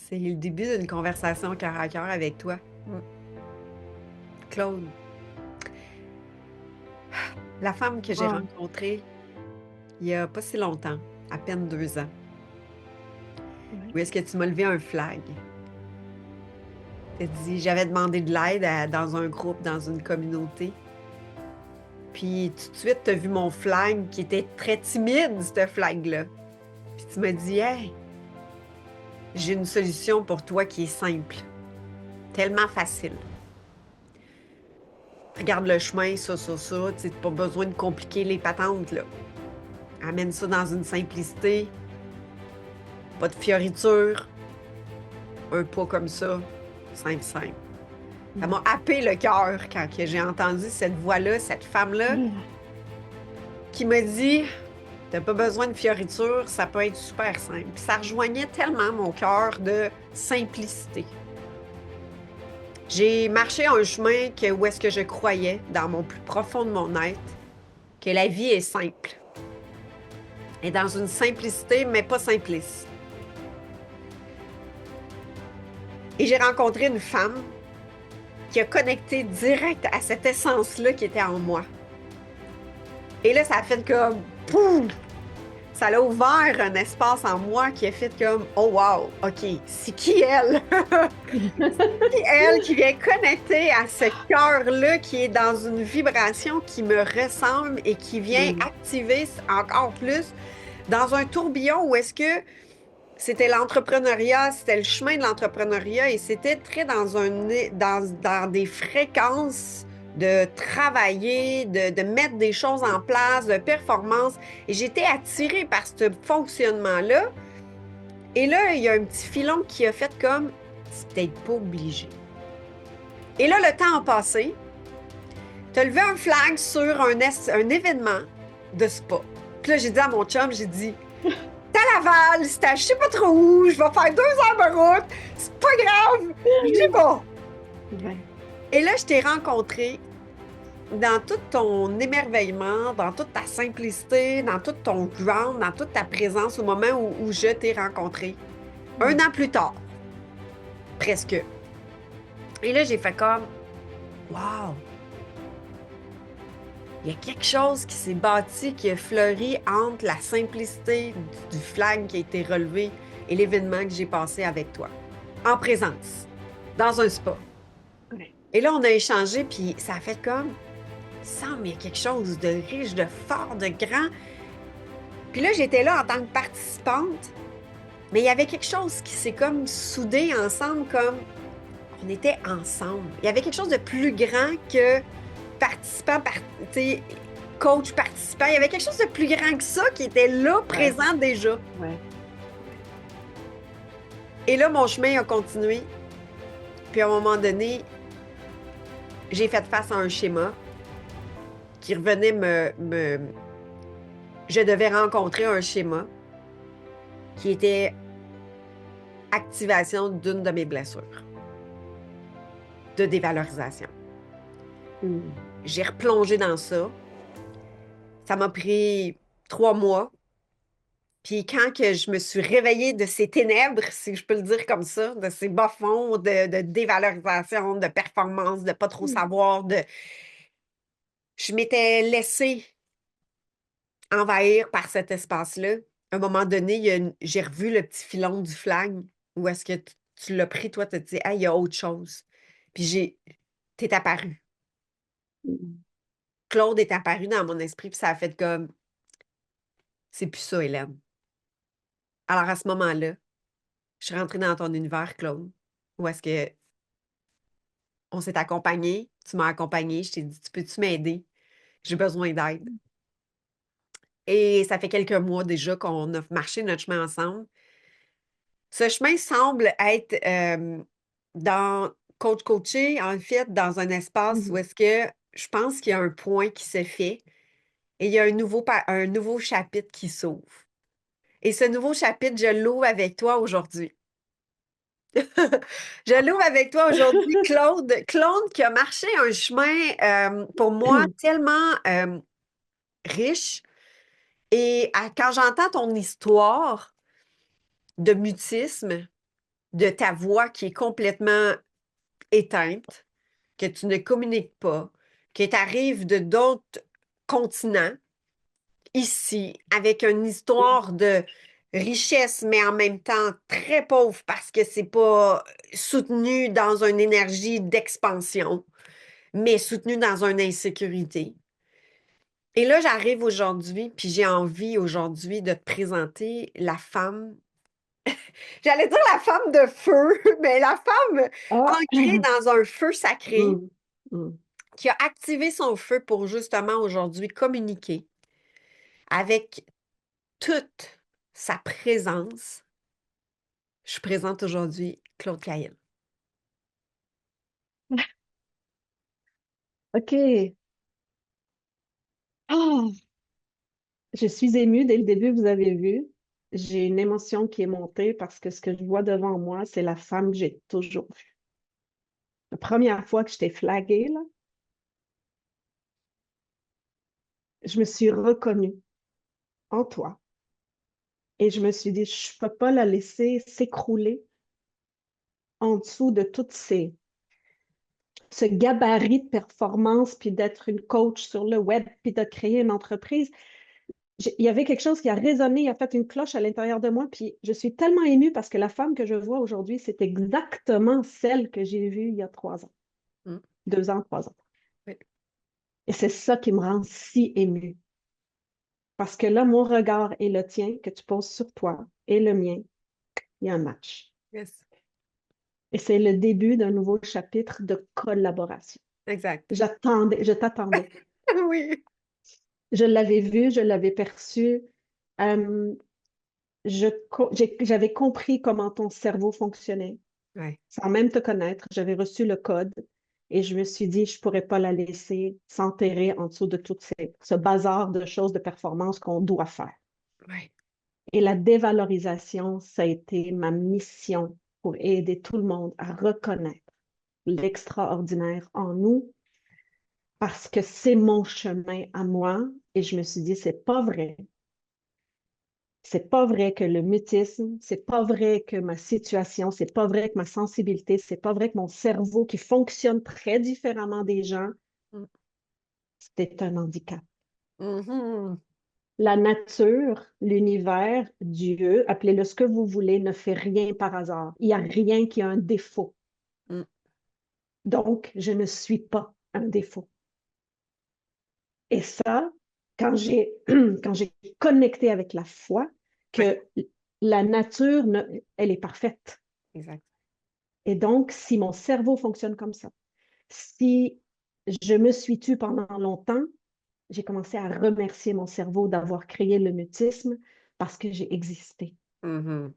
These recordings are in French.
C'est le début d'une conversation cœur à cœur avec toi. Mm. Claude, la femme que j'ai Ah, rencontrée il y a pas si longtemps, à peine 2 ans, ouais. où est-ce que tu m'as levé un flag? Tu dit, j'avais demandé de l'aide dans un groupe, dans une communauté. Puis tout de suite, tu as vu mon flag qui était très timide, ce flag-là. Puis tu m'as dit, hey, j'ai une solution pour toi qui est simple, tellement facile. Regarde le chemin, ça, tu n'as pas besoin de compliquer les patentes, là. Amène ça dans une simplicité, pas de fioritures, un pas comme ça, simple, simple. Ça m'a happé le cœur quand que j'ai entendu cette voix-là, cette femme-là, Mm. qui m'a dit, t'as pas besoin de fioritures, ça peut être super simple. Puis ça rejoignait tellement mon cœur de simplicité. J'ai marché un chemin où est-ce que je croyais, dans mon plus profond de mon être, que la vie est simple. Et dans une simplicité, mais pas simpliste. Et j'ai rencontré une femme qui a connecté direct à cette essence-là qui était en moi. Et là, ça a fait comme pouf! Ça a ouvert un espace en moi qui a fait comme oh wow, OK, c'est qui elle? C'est elle qui vient connecter à ce cœur-là qui est dans une vibration qui me ressemble et qui vient Mm. activer encore plus dans un tourbillon où est-ce que c'était l'entrepreneuriat, c'était le chemin de l'entrepreneuriat et c'était très dans des fréquences de travailler, de mettre des choses en place, de performance. Et j'étais attirée par ce fonctionnement-là. Et là, il y a un petit filon qui a fait comme, c'est peut-être pas obligé. Et là, le temps a passé. Tu as levé un flag sur un événement de spa. Puis là, j'ai dit à mon chum, j'ai dit, à Laval, c'est à je sais pas trop où, je vais faire 2 heures de route, c'est pas grave, j'y vais. Ouais. Et là, je t'ai rencontré dans tout ton émerveillement, dans toute ta simplicité, dans tout ton ground, dans toute ta présence au moment où je t'ai rencontré. Un Mm. an plus tard, presque. Et là, j'ai fait comme, wow, il y a quelque chose qui s'est bâti, qui a fleuri entre la simplicité du flag qui a été relevé et l'événement que j'ai passé avec toi, en présence, dans un spa. Ouais. Et là, on a échangé, puis ça a fait comme, il semble qu'il y a quelque chose de riche, de fort, de grand. Puis là, j'étais là en tant que participante, mais il y avait quelque chose qui s'est comme soudé ensemble, comme on était ensemble. Il y avait quelque chose de plus grand que participant, tu sais, coach participant. Il y avait quelque chose de plus grand que ça qui était là, Ouais. présent déjà. Ouais. Et là, mon chemin a continué. Puis à un moment donné, j'ai fait face à un schéma qui revenait Je devais rencontrer un schéma qui était activation d'une de mes blessures de dévalorisation. Mm. J'ai replongé dans ça. Ça m'a pris 3 mois. Puis quand que je me suis réveillée de ces ténèbres, si je peux le dire comme ça, de ces bas-fonds de dévalorisation, de performance, de pas trop savoir, je m'étais laissée envahir par cet espace-là. À un moment donné, j'ai revu le petit filon du flag. Où est-ce que tu l'as pris, toi, tu te dis, ah, il y a autre chose. Puis t'es apparu. Mm. Claude est apparu dans mon esprit, puis ça a fait comme, c'est plus ça, Hélène. Alors à ce moment-là, je suis rentrée dans ton univers, Claude, où est-ce que on s'est accompagnés, tu m'as accompagnée, je t'ai dit, tu peux-tu m'aider? J'ai besoin d'aide. Et ça fait quelques mois déjà qu'on a marché notre chemin ensemble. Ce chemin semble être dans coaché, en fait, dans un espace où Mhm. est-ce que je pense qu'il y a un point qui se fait et il y a un nouveau chapitre qui s'ouvre. Et ce nouveau chapitre, je l'ouvre avec toi aujourd'hui. Je l'ouvre avec toi aujourd'hui, Claude. Claude qui a marché un chemin pour moi tellement riche. Et quand j'entends ton histoire de mutisme, de ta voix qui est complètement éteinte, que tu ne communiques pas, que tu arrives de d'autres continents ici avec une histoire de richesse, mais en même temps très pauvre parce que c'est pas soutenu dans une énergie d'expansion, mais soutenu dans une insécurité. Et là, j'arrive aujourd'hui, puis j'ai envie aujourd'hui de te présenter la femme, j'allais dire la femme de feu, mais la femme Ah, ancrée dans un feu sacré mm, mm. qui a activé son feu pour justement aujourd'hui communiquer avec toute sa présence. Je présente aujourd'hui Claude Caïn. OK. Ah, je suis émue dès le début, vous avez vu. J'ai une émotion qui est montée parce que ce que je vois devant moi, c'est la femme que j'ai toujours vue. La première fois que je t'ai flaguée, là, je me suis reconnue en toi et je me suis dit, je ne peux pas la laisser s'écrouler en dessous de toutes ce gabarit de performance, puis d'être une coach sur le web, puis de créer une entreprise. Il y avait quelque chose qui a résonné, il a fait une cloche à l'intérieur de moi, puis je suis tellement émue parce que la femme que je vois aujourd'hui, c'est exactement celle que j'ai vue il y a 3 ans, Mm. 2 ans, 3 ans. Oui. Et c'est ça qui me rend si émue. Parce que là, mon regard et le tien que tu poses sur toi et le mien, il y a un match. Yes. Et c'est le début d'un nouveau chapitre de collaboration. Exact. Je t'attendais. Oui. Je l'avais vu, je l'avais perçu. Euh, j'avais compris comment ton cerveau fonctionnait. Ouais. Sans même te connaître, j'avais reçu le code et je me suis dit, je ne pourrais pas la laisser s'enterrer en dessous de ce bazar de choses de performance qu'on doit faire. Ouais. Et la dévalorisation, ça a été ma mission pour aider tout le monde à reconnaître l'extraordinaire en nous parce que c'est mon chemin à moi. Et je me suis dit, c'est pas vrai. C'est pas vrai que le mutisme, c'est pas vrai que ma situation, c'est pas vrai que ma sensibilité, c'est pas vrai que mon cerveau qui fonctionne très différemment des gens, Mm. c'est un handicap. Mhm. La nature, l'univers, Dieu, appelez-le ce que vous voulez, ne fait rien par hasard. Il n'y a rien qui a un défaut. Mm. Donc, je ne suis pas un défaut. Et ça, quand j'ai quand j'ai connecté avec la foi, Ouais. que la nature, elle est parfaite. Exact. Et donc, si mon cerveau fonctionne comme ça, si je me suis tue pendant longtemps, j'ai commencé à remercier mon cerveau d'avoir créé le mutisme parce que j'ai existé. Mhm.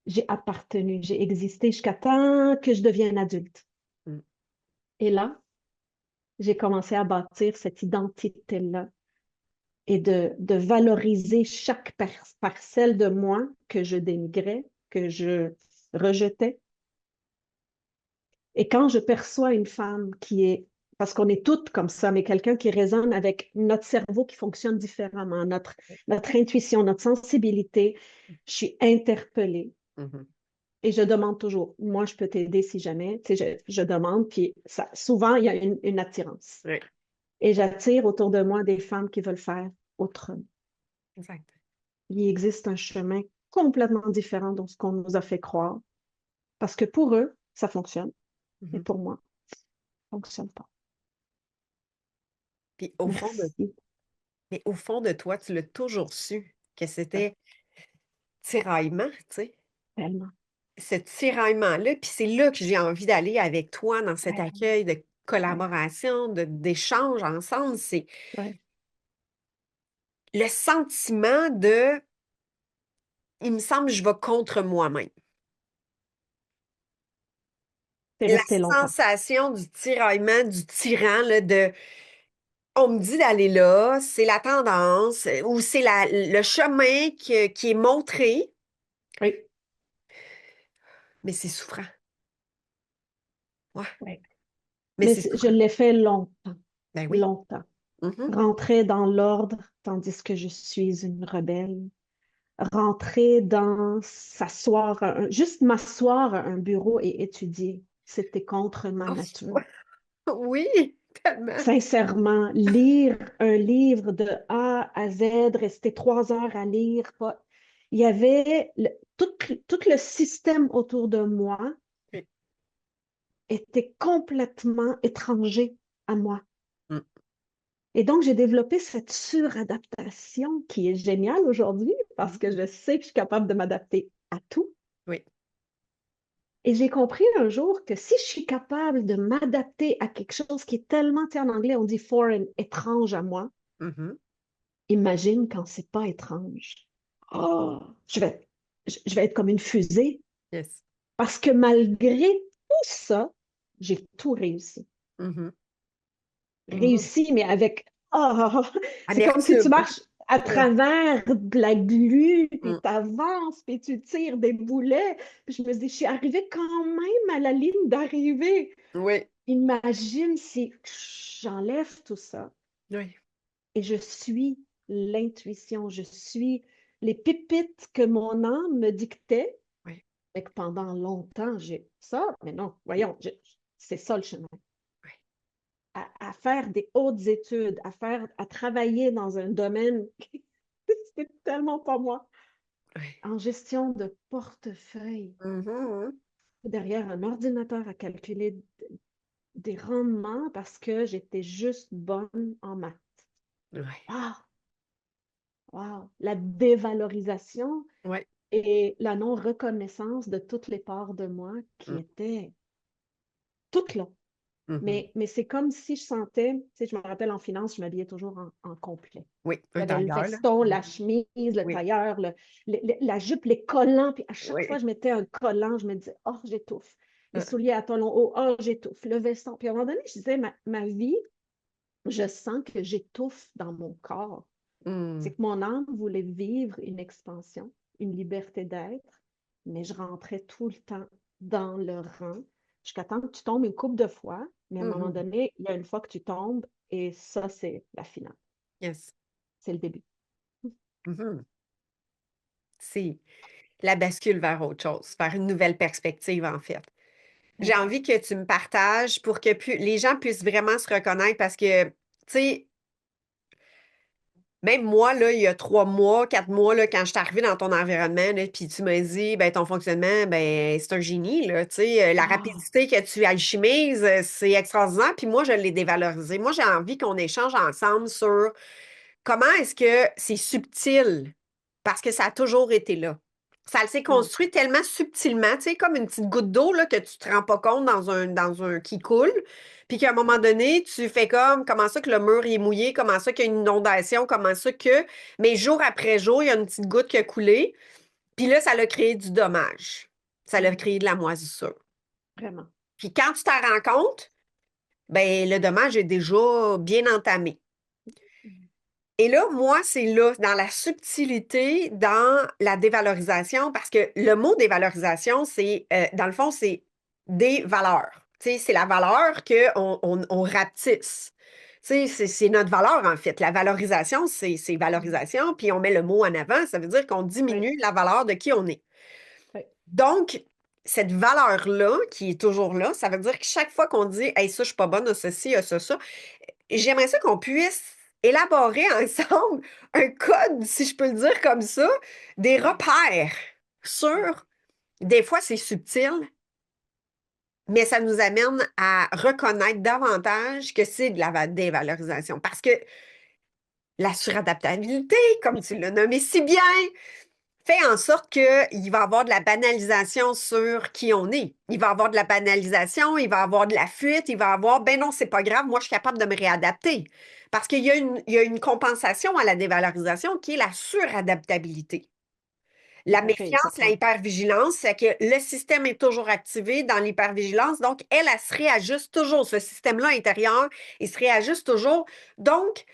J'ai appartenu, j'ai existé jusqu'à temps que je devienne adulte. Mm. Et là, j'ai commencé à bâtir cette identité-là et de valoriser chaque parcelle de moi que je dénigrais, que je rejetais. Et quand je perçois une femme qui est, parce qu'on est toutes comme ça, mais quelqu'un qui résonne avec notre cerveau qui fonctionne différemment, notre intuition, notre sensibilité, je suis interpellée. Mhm. Et je demande toujours, moi, je peux t'aider si jamais. Tu sais, je demande, puis ça, souvent, il y a une attirance. Ouais. Et j'attire autour de moi des femmes qui veulent faire autrement. Exact. Il existe un chemin complètement différent de ce qu'on nous a fait croire. Parce que pour eux, ça fonctionne. Et Mhm. pour moi, ça ne fonctionne pas. Puis Merci au fond de toi, tu l'as toujours su que ouais, c'était tiraillement, tu sais. tellement. Ce tiraillement-là, puis c'est là que j'ai envie d'aller avec toi dans cet Ouais, accueil de ouais, collaboration, d'échange ensemble. C'est ouais. le sentiment de, il me semble, que je vais contre moi-même. C'est La resté longtemps. sensation du tiraillement, du tyran, là, de, on me dit d'aller là, c'est la tendance, ou c'est le chemin qui est montré, Oui, mais c'est souffrant. Ouais, oui. mais Mais c'est je souffrant. l'ai fait longtemps, Ben oui. longtemps. Mhm. Rentrer dans l'ordre, tandis que je suis une rebelle. rentrer dans s'asseoir, juste m'asseoir à un bureau et étudier. C'était contre ma nature. Oui, tellement. Sincèrement, lire un livre de A à Z, rester 3 heures à lire, il y avait tout le système autour de moi Oui. était complètement étranger à moi. Mm. Et donc, j'ai développé cette suradaptation qui est géniale aujourd'hui parce que Mhm. je sais que je suis capable de m'adapter à tout. Oui. Et j'ai compris un jour que si je suis capable de m'adapter à quelque chose qui est tellement, tu sais, en anglais, on dit foreign, étrange à moi, Mhm. imagine quand c'est pas étrange. Oh, je vais, je vais être comme une fusée Yes. parce que malgré tout ça, j'ai tout réussi. Mhm. Mhm. Réussi, mais avec... Oh, c'est comme si tu Amertume. marches à Ouais. travers de la glu, puis Mm. tu avances, puis tu tires des boulets. Puis je me dis, je suis arrivée quand même à la ligne d'arrivée. Oui. Imagine si j'enlève tout ça Oui. et je suis l'intuition, je suis les pépites que mon âme me dictait, Oui. et que pendant longtemps, j'ai ça, mais non, voyons, c'est ça le chemin. Oui. À faire des hautes études, à travailler dans un domaine qui c'est tellement pas moi, Oui. en gestion de portefeuille, Mhm. derrière un ordinateur à calculer des rendements parce que j'étais juste bonne en maths. Oui. Wow, wow. La dévalorisation Oui. et la non-reconnaissance de toutes les parts de moi qui Mm. étaient toutes là. Mhm. Mais c'est comme si je sentais, tu sais, je me rappelle en finance, je m'habillais toujours en complet. Oui. Un J'avais le tailleur, là. veston, la Mhm. chemise, le Oui. tailleur, la jupe, les collants. Puis à chaque fois Oui. que je mettais un collant, je me disais, oh, j'étouffe. Les Euh, souliers à talons hauts, oh, j'étouffe. Le veston. Puis à un moment donné, je disais, ma vie, je sens que j'étouffe dans mon corps. C'est mm. que mon âme voulait vivre une expansion, une liberté d'être, mais je rentrais tout le temps dans le rang jusqu'à temps que tu tombes une couple de fois, mais à un moment Mhm. donné, il y a une fois que tu tombes et ça, c'est la finale. Yes. C'est le début. Mhm. C'est la bascule vers autre chose, vers une nouvelle perspective, en fait. J'ai Ouais. envie que tu me partages pour que les gens puissent vraiment se reconnaître parce que, tu sais, même moi, là, il y a 3 mois, 4 mois, là, quand je suis arrivée dans ton environnement, là, puis tu m'as dit, ben, ton fonctionnement, ben, c'est un génie, là, tu sais, la Ah, rapidité que tu alchimises, c'est extraordinaire, puis moi, je l'ai dévalorisé. Moi, j'ai envie qu'on échange ensemble sur comment est-ce que c'est subtil, parce que ça a toujours été là. Ça s'est oh, construit tellement subtilement, tu sais, comme une petite goutte d'eau là, que tu te rends pas compte dans un qui coule, puis qu'à un moment donné, tu fais comme, comment ça que le mur est mouillé, comment ça qu'il y a une inondation, comment ça que... Mais jour après jour, il y a une petite goutte qui a coulé, puis là, ça a créé du dommage. Ça a mm, créé de la moisissure. vraiment. Puis quand tu t'en rends compte, ben le dommage est déjà bien entamé. Mm, Et là, moi, c'est là, dans la subtilité, dans la dévalorisation, parce que le mot dévalorisation, c'est, dans le fond, c'est des valeurs. Tu sais, c'est la valeur qu'on rapetisse. Tu sais, c'est notre valeur, en fait. La valorisation, c'est mm. valorisation, puis on met le mot en avant, ça veut dire qu'on Oui, diminue la valeur de qui on est. oui, Donc, cette valeur-là, qui est toujours là, ça veut dire que chaque fois qu'on dit, hey, ça, je suis pas bonne à ceci, à ça, j'aimerais ça qu'on puisse élaborer ensemble un code, si je peux le dire comme ça, des oui, repères oui, sur, des fois c'est subtil, mais ça nous amène à reconnaître davantage que c'est de la dévalorisation. Parce que la suradaptabilité, comme tu l'as nommé si bien, fait en sorte qu'il va y avoir de la banalisation sur qui on est. Il va y avoir de la banalisation, il va y avoir de la fuite, il va y avoir, ben non, c'est pas grave, moi je suis capable de me réadapter. Parce qu'il y a une compensation à la dévalorisation qui est la suradaptabilité. tout La à fait. Ça méfiance, la prend. hypervigilance, c'est que le système est toujours activé dans l'hypervigilance, donc elle se réajuste toujours. Ce système-là intérieur, il se réajuste toujours. Donc,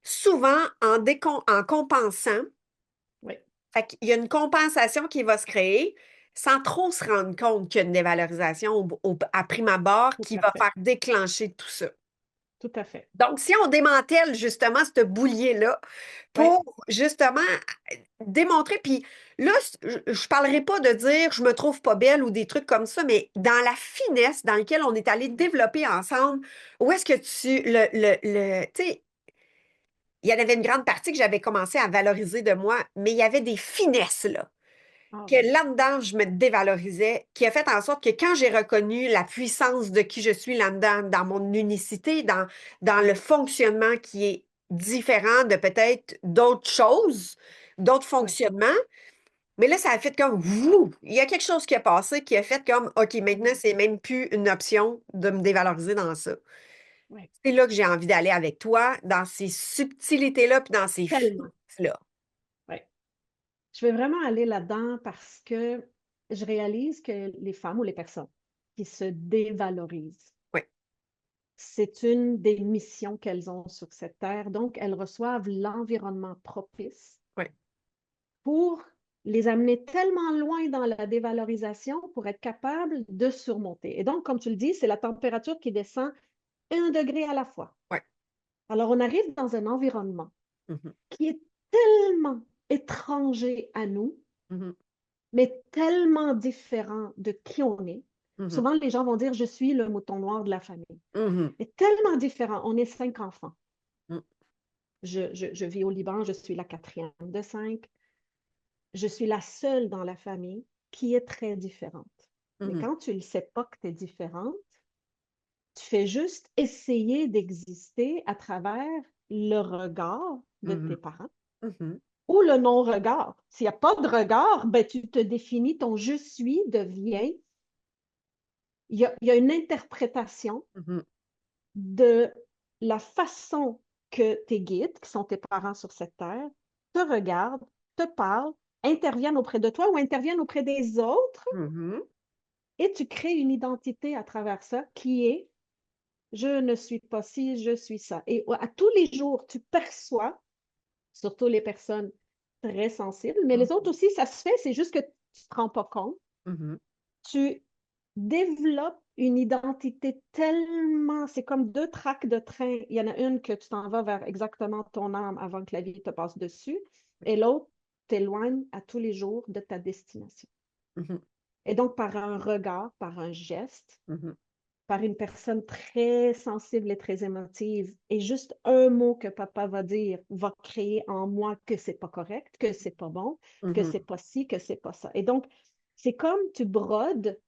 souvent, en compensant, Oui, fait qu'il y a une compensation qui va se créer sans trop se rendre compte qu'il y a une dévalorisation à prime abord tout qui à va fait. faire déclencher tout ça. tout à fait. Donc, si on démantèle justement ce boulier-là Oui. pour justement démontrer, puis là, je parlerai pas de dire je me trouve pas belle ou des trucs comme ça, mais dans la finesse dans laquelle on est allé développer ensemble, où est-ce que tu sais, il y en avait une grande partie que j'avais commencé à valoriser de moi, mais il y avait des finesses là Ah que oui. là-dedans, je me dévalorisais, qui a fait en sorte que quand j'ai reconnu la puissance de qui je suis là-dedans, dans mon unicité, dans le fonctionnement qui est différent de peut-être d'autres choses, d'autres Oui. fonctionnements, mais là, ça a fait comme, vous, il y a quelque chose qui a passé qui a fait comme, OK, maintenant, Mhm. c'est même plus une option de me dévaloriser dans ça. Oui. C'est là que j'ai envie d'aller avec toi, dans ces subtilités-là, puis dans ces Tellement. là. Oui. Je vais vraiment aller là-dedans parce que je réalise que les femmes ou les personnes qui se dévalorisent, Oui, c'est une des missions qu'elles ont sur cette terre. Donc, elles reçoivent l'environnement propice oui, pour les amener tellement loin dans la dévalorisation pour être capables de surmonter. Et donc, comme tu le dis, c'est la température qui descend 1 degré à la fois. oui. Alors, on arrive dans un environnement Mhm, qui est tellement étranger à nous, mhm, mais tellement différent de qui on est. mhm, Souvent, les gens vont dire, je suis le mouton noir de la famille. mhm, Mais tellement différent. On est 5 enfants. mhm, Je vis au Liban, je suis la quatrième de 5. Je suis la seule dans la famille qui est très différente. Mais mhm, quand tu ne sais pas que tu es différente, tu fais juste essayer d'exister à travers le regard de tes mhm, parents mhm. ou le non-regard. S'il n'y a pas de regard, ben, tu te définis, ton je suis devient. Il y a une interprétation Mhm, de la façon que tes guides, qui sont tes parents sur cette terre, te regardent, te parlent, interviennent auprès de toi ou interviennent auprès des autres, mhm, et tu crées une identité à travers ça qui est je ne suis pas ci, je suis ça. Et à tous les jours, tu perçois, surtout les personnes très sensibles, mais les autres aussi, ça se fait, c'est juste que tu ne te rends pas compte. mhm, Tu développes une identité tellement, c'est comme deux tracks de train. Il y en a une que tu t'en vas vers exactement ton âme avant que la vie te passe dessus, et l'autre t'éloigne à tous les jours de ta destination. mhm, Et donc, par un regard, par un geste, mhm, par une personne très sensible et très émotive, et juste un mot que papa va dire va créer en moi que c'est pas correct, que c'est pas bon, que mhm, c'est pas ci, que c'est pas ça. Et donc, c'est comme tu brodes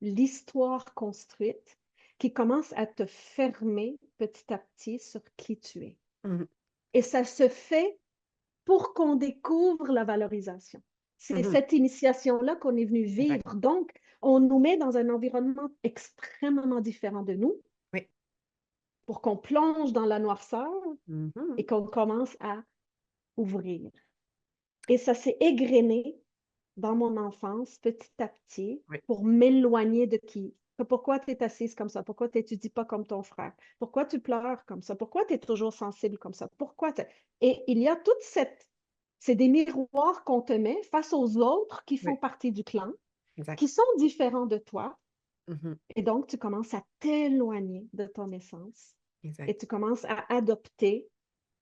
l'histoire construite qui commence à te fermer petit à petit sur qui tu es. mhm, Et ça se fait pour qu'on découvre la valorisation. C'est mhm. cette initiation-là qu'on est venu Exact. vivre. Donc, on nous met dans un environnement extrêmement différent de nous Oui. pour qu'on plonge dans la noirceur Mhm. et qu'on commence à ouvrir. Et ça s'est égrené dans mon enfance petit à petit Oui. pour m'éloigner de qui? Pourquoi tu es assise comme ça? Pourquoi tu n'étudies pas comme ton frère? Pourquoi tu pleures comme ça? Pourquoi tu es toujours sensible comme ça? Et il y a toute cette... C'est des miroirs qu'on te met face aux autres qui font Oui. partie du clan, Exact. qui sont différents de toi. Mhm. Et donc, tu commences à t'éloigner de ton essence Exact. et tu commences à adopter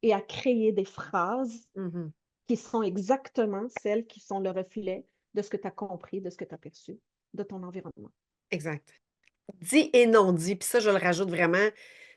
et à créer des phrases Mhm. qui sont exactement celles qui sont le reflet de ce que tu as compris, de ce que tu as perçu, de ton environnement. Exact. Dit et non dit. Puis ça, je le rajoute vraiment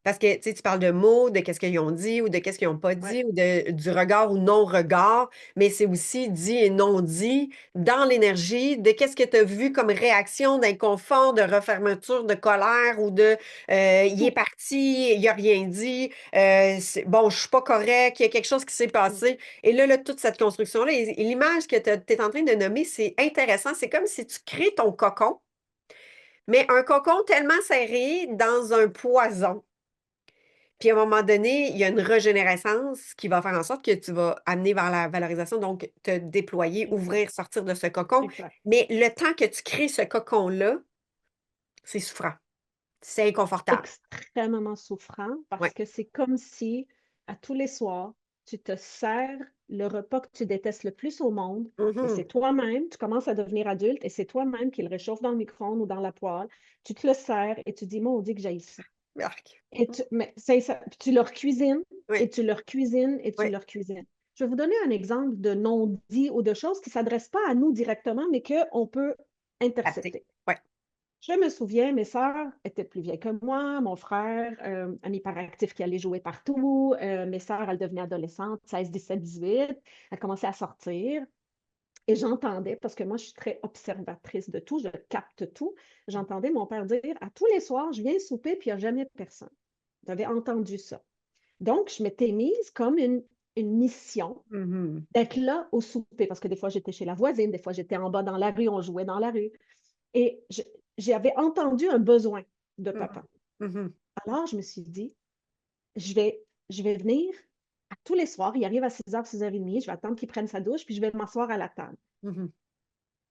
parce que tu sais, tu parles de mots, de qu'est-ce qu'ils ont dit ou de qu'est-ce qu'ils n'ont pas Ouais. dit ou du regard ou non-regard, mais c'est aussi dit et non dit dans l'énergie de qu'est-ce que tu as vu comme réaction d'inconfort, de refermeture, de colère ou de il est Tout. parti, il a rien dit, bon, je suis pas correct, il y a quelque chose qui s'est Mm. passé. Et là, toute cette construction-là, et l'image que tu es en train de nommer, c'est intéressant. C'est comme si tu crées ton cocon. Mais un cocon tellement serré dans un poison. Puis à un moment donné, il y a une régénérescence qui va faire en sorte que tu vas amener vers la valorisation, donc te déployer, Exact. ouvrir, sortir de ce cocon. Exact. Mais le temps que tu crées ce cocon-là, c'est souffrant. C'est inconfortable. Extrêmement souffrant Ouais. parce que c'est comme si à tous les soirs, tu te sers le repas que tu détestes le plus au monde et Mhm. c'est toi-même, tu commences à devenir adulte et c'est toi-même qui le réchauffe dans le micro-ondes ou dans la poêle. Tu te le sers et tu dis, moi, on dit que j'aille ça. Arc. Mais c'est ça. Puis tu leur cuisines et Oui, tu leur cuisines et tu oui, leur cuisines. Je vais vous donner un exemple de non-dit ou de choses qui ne s'adressent pas à nous directement, mais qu'on peut capté. intercepter. Oui. Je me souviens, mes sœurs étaient plus vieilles que moi, mon frère, un hyperactif qui allait jouer partout, mes sœurs, elles devenaient adolescentes, 16, 17, 18, elles commençaient à sortir. Et j'entendais, parce que moi, je suis très observatrice de tout, je capte tout, j'entendais mon père dire, à tous les soirs, je viens souper, puis il n'y a jamais personne. J'avais entendu ça. Donc, je m'étais mise comme une mission Mhm. d'être là au souper, parce que des fois, j'étais chez la voisine, des fois, j'étais en bas dans la rue, on jouait dans la rue. Et j'avais entendu un besoin de Mhm. papa. Mhm. Alors, je me suis dit, je vais venir à tous les soirs, il arrive à 6h, 6h30, je vais attendre qu'il prenne sa douche, puis je vais m'asseoir à la table. Mhm.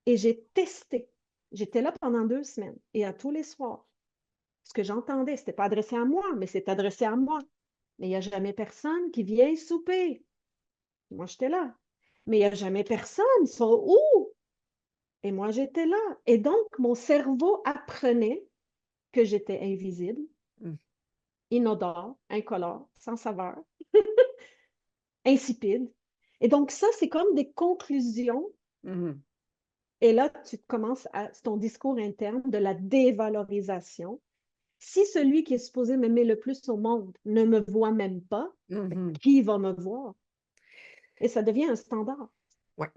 Et j'ai testé. J'étais là pendant 2 semaines. Et à tous les soirs, ce que j'entendais, ce n'était pas adressé à moi, mais c'est adressé à moi. Mais il n'y a jamais personne qui vient souper. Moi, j'étais là. Mais il n'y a jamais personne. Ils sont où? Et moi, j'étais là. Et donc, mon cerveau apprenait que j'étais invisible, Mhm. inodore, incolore, sans saveur, insipide. Et donc, ça, c'est comme des conclusions. Mhm. Et là, tu commences à ton discours interne de la dévalorisation. Si celui qui est supposé m'aimer le plus au monde ne me voit même pas, Mhm. qui va me voir? Et ça devient un standard. Ouais.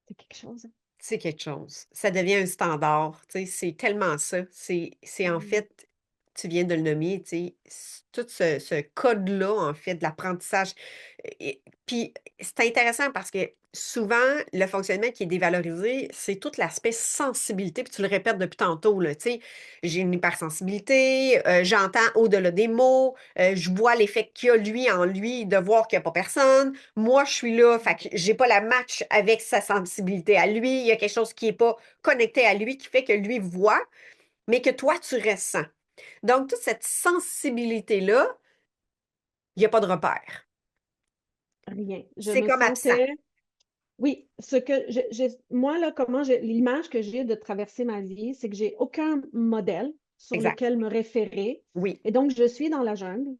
C'est quelque chose. Hein? C'est quelque chose. Ça devient un standard, tu sais, c'est tellement ça. C'est en Mm. fait, tu viens de le nommer, tu sais, tout ce code-là, en fait, de l'apprentissage. Puis, c'est intéressant parce que souvent, le fonctionnement qui est dévalorisé, c'est tout l'aspect sensibilité, puis tu le répètes depuis tantôt, là, tu sais, j'ai une hypersensibilité, j'entends au-delà des mots, je vois l'effet qu'il y a, lui, en lui, de voir qu'il n'y a pas personne. Moi, je suis là, fait que j'ai pas la match avec sa sensibilité à lui. Il y a quelque chose qui n'est pas connecté à lui qui fait que lui voit, mais que toi, tu ressens. Donc, toute cette sensibilité-là, il n'y a pas de repère. Rien. Je C'est me comme absent. sentais. Oui, moi, là, l'image que j'ai de traverser ma vie, c'est que j'ai aucun modèle sur Exact. lequel me référer. Oui. Et donc, je suis dans la jungle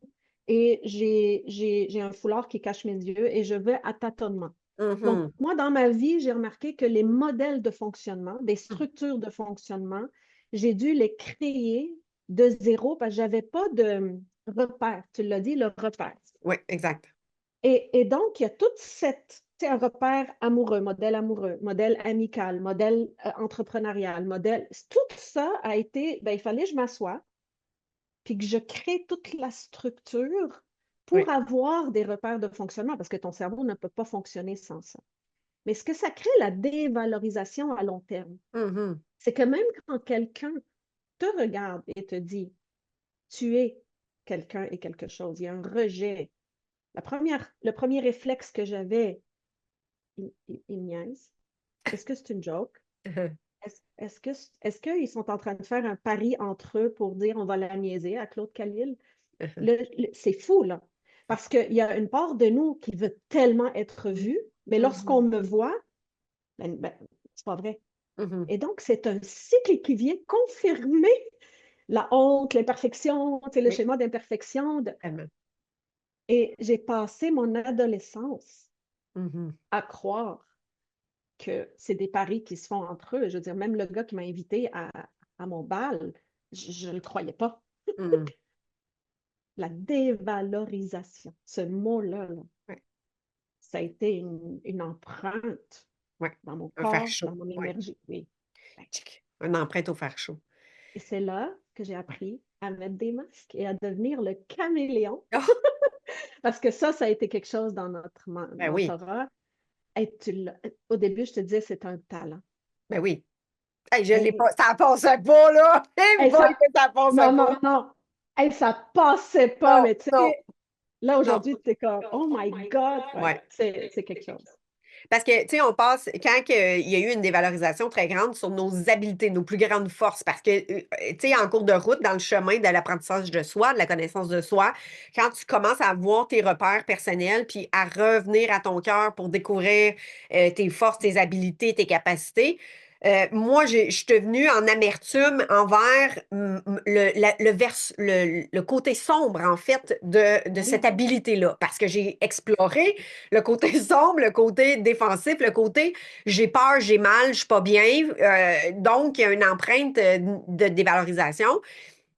et j'ai un foulard qui cache mes yeux et je vais à tâtonnement. Donc, Mhm. moi, dans ma vie, j'ai remarqué que les modèles de fonctionnement, des structures de fonctionnement, j'ai dû les créer de zéro parce que je n'avais pas de repère. Tu l'as dit, le repère. Oui, exact. Et donc, il y a toute cette, tu sais, un repère amoureux, modèle amical, modèle entrepreneurial, modèle. Tout ça a été, ben, il fallait que je m'assoie, puis que je crée toute la structure pour Oui. avoir des repères de fonctionnement, parce que ton cerveau ne peut pas fonctionner sans ça. Mais ce que ça crée, la dévalorisation à long terme, Mhm. c'est que même quand quelqu'un te regarde et te dit, tu es quelqu'un et quelque chose, il y a un rejet. Le premier réflexe que j'avais, il me niaise. Est-ce que c'est une joke? Est-ce qu'ils sont en train de faire un pari entre eux pour dire on va la niaiser à Claude Calil? C'est fou, là. Parce qu'il y a une part de nous qui veut tellement être vue, mais lorsqu'on Mhm. me voit, ben, c'est pas vrai. Mhm. Et donc, c'est un cycle qui vient confirmer la honte, l'imperfection, tu sais, le Oui, schéma d'imperfection. tellement. Et j'ai passé mon adolescence Mhm. à croire que c'est des paris qui se font entre eux. Je veux dire, même le gars qui m'a invité à mon bal, je ne le croyais pas. Mhm. La dévalorisation, ce mot-là, là, Ouais. ça a été une empreinte Ouais. dans mon Un fer corps, chaud. dans mon Ouais. énergie. Oui. Tchic. Une empreinte au fer chaud. Et c'est là que j'ai appris à mettre des masques et à devenir le caméléon. Oh, Parce que ça a été quelque chose dans notre ben oui. mentorat. Et au début, je te disais, c'est un talent. Ben oui. Hey, je l'ai Et, pas. Ça passait pas, là. Hey et boy, ça, que ça passait non, pas. non, non. Et ça passait pas, Non, mais tu non, sais, là, non. aujourd'hui, tu es comme, oh my God, ouais, Ouais. c'est quelque chose. Parce que, tu sais, on passe, quand il y a eu une dévalorisation très grande sur nos habiletés, nos plus grandes forces, parce que, tu sais, en cours de route, dans le chemin de l'apprentissage de soi, de la connaissance de soi, quand tu commences à voir tes repères personnels, puis à revenir à ton cœur pour découvrir tes forces, tes habiletés, tes capacités, Moi, je suis devenue en amertume envers le côté sombre, en fait, de cette Oui. habilité-là. Parce que j'ai exploré le côté sombre, le côté défensif, le côté j'ai peur, j'ai mal, je suis pas bien. Donc, il y a une empreinte de dévalorisation.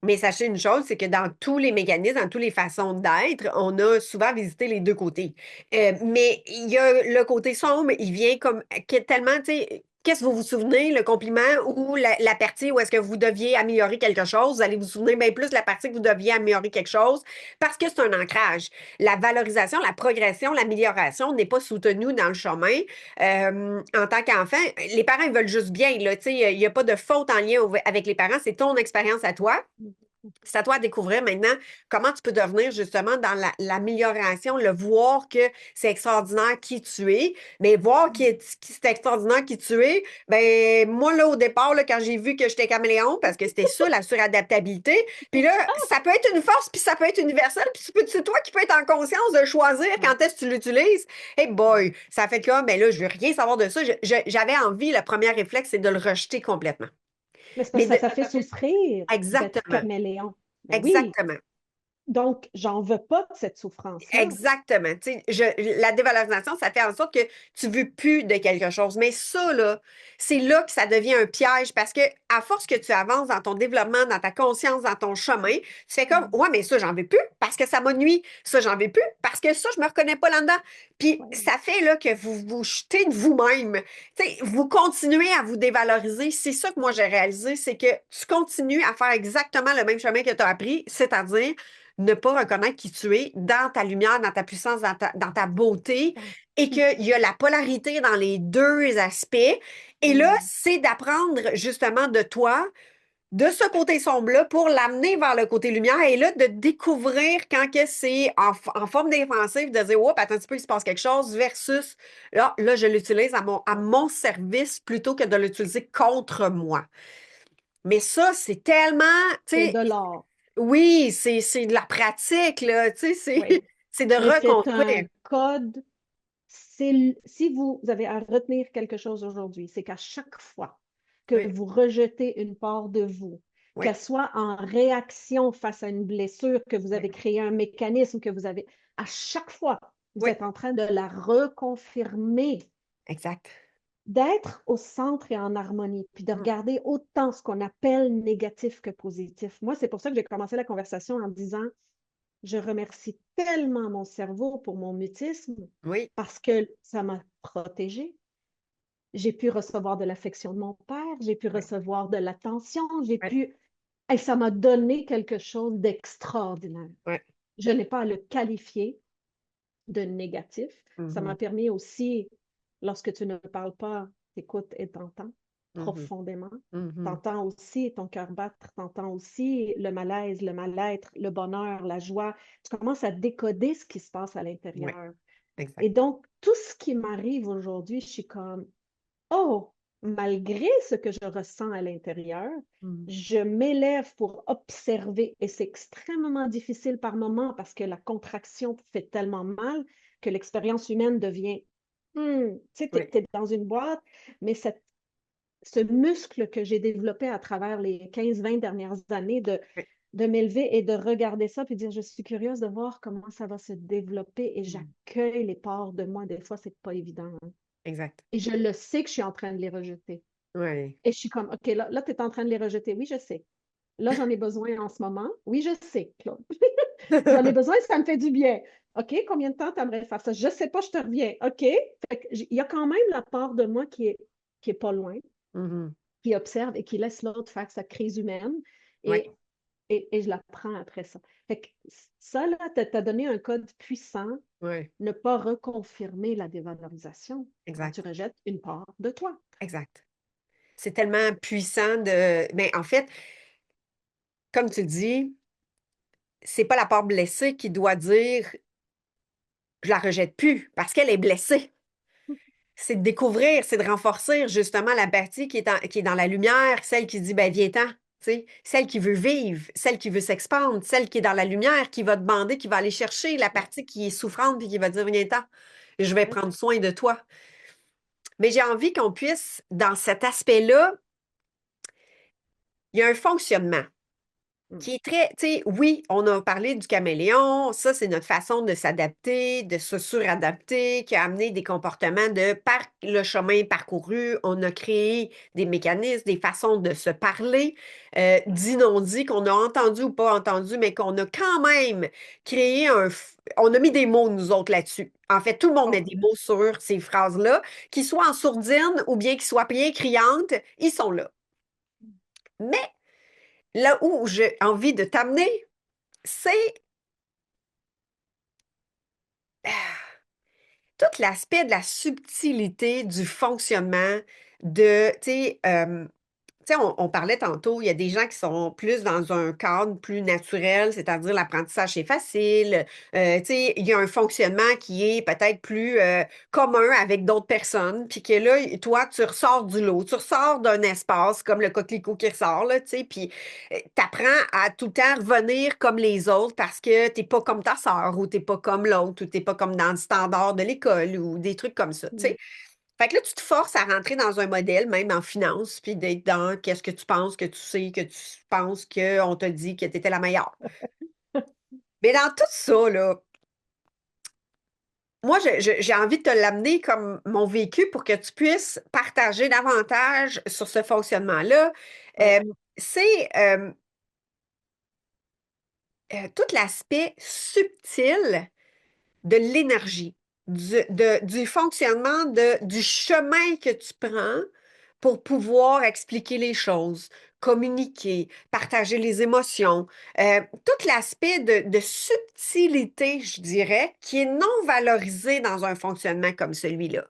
Mais sachez une chose, c'est que dans tous les mécanismes, dans toutes les façons d'être, on a souvent visité les deux côtés. Mais il y a le côté sombre, il vient comme tellement, tu sais, qu'est-ce que vous vous souvenez, le compliment ou la partie où est-ce que vous deviez améliorer quelque chose, vous allez vous souvenir bien plus de la partie que vous deviez améliorer quelque chose parce que c'est un ancrage. La valorisation, la progression, l'amélioration n'est pas soutenue dans le chemin. En tant qu'enfant, les parents ils veulent juste bien, là, tu sais, il n'y a pas de faute en lien avec les parents, c'est ton expérience à toi. C'est à toi de découvrir maintenant comment tu peux devenir justement dans l'amélioration, le voir que c'est extraordinaire qui tu es, mais voir c'est extraordinaire qui tu es. Ben moi là au départ là, quand j'ai vu que j'étais caméléon parce que c'était ça la suradaptabilité, puis là ça peut être une force puis ça peut être universel puis c'est toi qui peux être en conscience de choisir Ouais. quand est-ce que tu l'utilises. Hey boy, ça fait que ben là je veux rien savoir de ça. J'avais envie, le premier réflexe c'est de le rejeter complètement. Mais c'est parce Mais que ça fait souffrir d'être exactement, caméléon. Ben oui. exactement. Donc, j'en veux pas de cette souffrance-là. Exactement. Tu sais, la dévalorisation, ça fait en sorte que tu veux plus de quelque chose. Mais ça, là, c'est là que ça devient un piège parce que à force que tu avances dans ton développement, dans ta conscience, dans ton chemin, tu fais comme, Mm. ouais, mais ça, j'en veux plus parce que ça m'a nuit. Ça, j'en veux plus parce que ça, je me reconnais pas là-dedans. Puis Ouais. ça fait là que vous vous jetez de vous-même. Tu sais, vous continuez à vous dévaloriser. C'est ça que moi, j'ai réalisé, c'est que tu continues à faire exactement le même chemin que tu as appris, c'est-à-dire ne pas reconnaître qui tu es dans ta lumière, dans ta puissance, dans ta beauté, Bon. et qu'il y a la polarité dans les deux aspects. Et là, Mm. c'est d'apprendre justement de toi, de ce côté sombre-là, pour l'amener vers le côté lumière, et là, de découvrir quand que c'est en forme défensive, de dire, oups, attends un petit peu, il se passe quelque chose, versus, là je l'utilise à mon service plutôt que de l'utiliser contre moi. Mais ça, c'est tellement, tu C'est sais, de l'art. oui, c'est de la pratique, là, tu sais, c'est Oui. c'est de Mais c'est un reconstruire. code. Si vous avez à retenir quelque chose aujourd'hui, c'est qu'à chaque fois que Oui, vous rejetez une part de vous, oui, qu'elle soit en réaction face à une blessure, que vous oui, avez créé un mécanisme, à chaque fois, vous oui, êtes en train de la reconfirmer, exact. d'être au centre et en harmonie, puis de Mm, regarder autant ce qu'on appelle négatif que positif. Moi, c'est pour ça que j'ai commencé la conversation en disant, je remercie tellement mon cerveau pour mon mutisme oui, parce que ça m'a protégée. J'ai pu recevoir de l'affection de mon père, j'ai pu oui, recevoir de l'attention, j'ai oui, pu... Et ça m'a donné quelque chose d'extraordinaire. oui. Je n'ai pas à le qualifier de négatif. Ça m'a Mhm, permis aussi, lorsque tu ne parles pas, t'écoutes et t'entends mhm, profondément. mhm. T'entends aussi ton cœur battre, t'entends aussi le malaise, le mal-être, le bonheur, la joie. Tu commences à décoder ce qui se passe à Oui, l'intérieur. exact. Et donc, tout ce qui m'arrive aujourd'hui, je suis comme, oh, malgré ce que je ressens à l'intérieur, Mhm. je m'élève pour observer et c'est extrêmement difficile par moments parce que la contraction fait tellement mal que l'expérience humaine devient, tu sais, Oui, t'es dans une boîte, mais ce muscle que j'ai développé à travers les 15-20 dernières années oui. de m'élever et de regarder ça puis dire, je suis curieuse de voir comment ça va se développer et Mhm. j'accueille les parts de moi. Des fois, c'est pas évident, hein. Exact. Et je le sais que je suis en train de les rejeter. Oui. Et je suis comme, OK, là tu es en train de les rejeter. Oui, je sais. Là, j'en ai besoin en ce moment. Oui, je sais, Claude. J'en ai besoin, ça me fait du bien. OK, combien de temps tu aimerais faire ça? Je sais pas, je te reviens. OK. Fait que il y a quand même la part de moi qui est pas loin, Mhm. qui observe et qui laisse l'autre faire sa crise humaine. Oui, Et, et je la prends après ça. Fait que ça, là, t'as donné un code puissant, oui, ne pas reconfirmer la dévalorisation quand tu exact. rejettes une part de toi. Exact. C'est tellement puissant de. Mais en fait, comme tu dis, c'est pas la part blessée qui doit dire je la rejette plus parce qu'elle est blessée. C'est de découvrir, c'est de renforcer justement la partie qui est dans la lumière, celle qui dit, ben viens-t'en, tu sais, celle qui veut vivre, celle qui veut s'expandre, celle qui est dans la lumière, qui va demander, qui va aller chercher la Ouais, partie qui est souffrante, puis qui va dire, viens-t'en, je vais ouais. prendre soin de toi. Mais j'ai envie qu'on puisse, dans cet aspect-là, il y a un fonctionnement Mm. qui est très, tu sais, oui, on a parlé du caméléon, ça, c'est notre façon de s'adapter, de se suradapter, qui a amené des comportements de par le chemin parcouru, on a créé des mécanismes, des façons de se parler, dit non dit, qu'on a entendu ou pas entendu, mais qu'on a quand même créé on a mis des mots, nous autres, là-dessus. En fait, tout le monde met Oh, des mots sur ces phrases-là, qu'ils soient en sourdine ou bien qu'ils soient bien criantes, ils sont là. Mais là où j'ai envie de t'amener, c'est tout l'aspect de la subtilité du fonctionnement de, tu sais, on parlait tantôt, il y a des gens qui sont plus dans un cadre plus naturel, c'est-à-dire l'apprentissage est facile. Tu sais, il y a un fonctionnement qui est peut-être plus commun avec d'autres personnes, puis que là, toi, tu ressors du lot, tu ressors d'un espace comme le coquelicot qui ressort, là, tu sais, puis tu apprends à tout le temps revenir comme les autres parce que t'es pas comme ta sœur ou t'es pas comme l'autre ou t'es pas comme dans le standard de l'école ou des trucs comme ça, tu mm. sais. Fait que là, tu te forces à rentrer dans un modèle, même en finance, puis d'être dans qu'est-ce que tu penses, que tu sais, que tu penses qu'on t'a dit que tu étais la meilleure. Mais dans tout ça, là, moi, j'ai envie de te l'amener comme mon vécu pour que tu puisses partager davantage sur ce fonctionnement-là. Ouais, Euh, c'est tout l'aspect subtil de l'énergie, du fonctionnement du chemin que tu prends pour pouvoir expliquer les choses, communiquer, partager les émotions, tout l'aspect de subtilité, je dirais, qui est non valorisé dans un fonctionnement comme celui-là.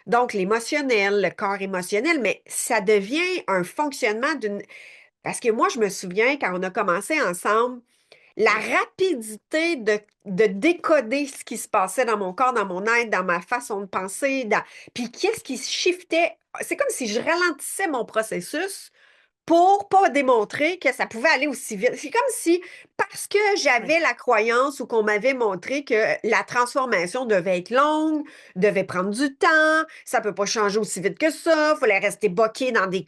Donc, l'émotionnel, le corps émotionnel, mais ça devient un fonctionnement d'une... Parce que moi, je me souviens quand on a commencé ensemble, la rapidité de décoder ce qui se passait dans mon corps, dans mon être, dans ma façon de penser, puis qu'est-ce qui se shiftait. C'est comme si je ralentissais mon processus pour pas démontrer que ça pouvait aller aussi vite. C'est comme si, parce que ouais. j'avais la croyance ou qu'on m'avait montré que la transformation devait être longue, devait prendre du temps, ça peut pas changer aussi vite que ça, il fallait rester bloqué dans des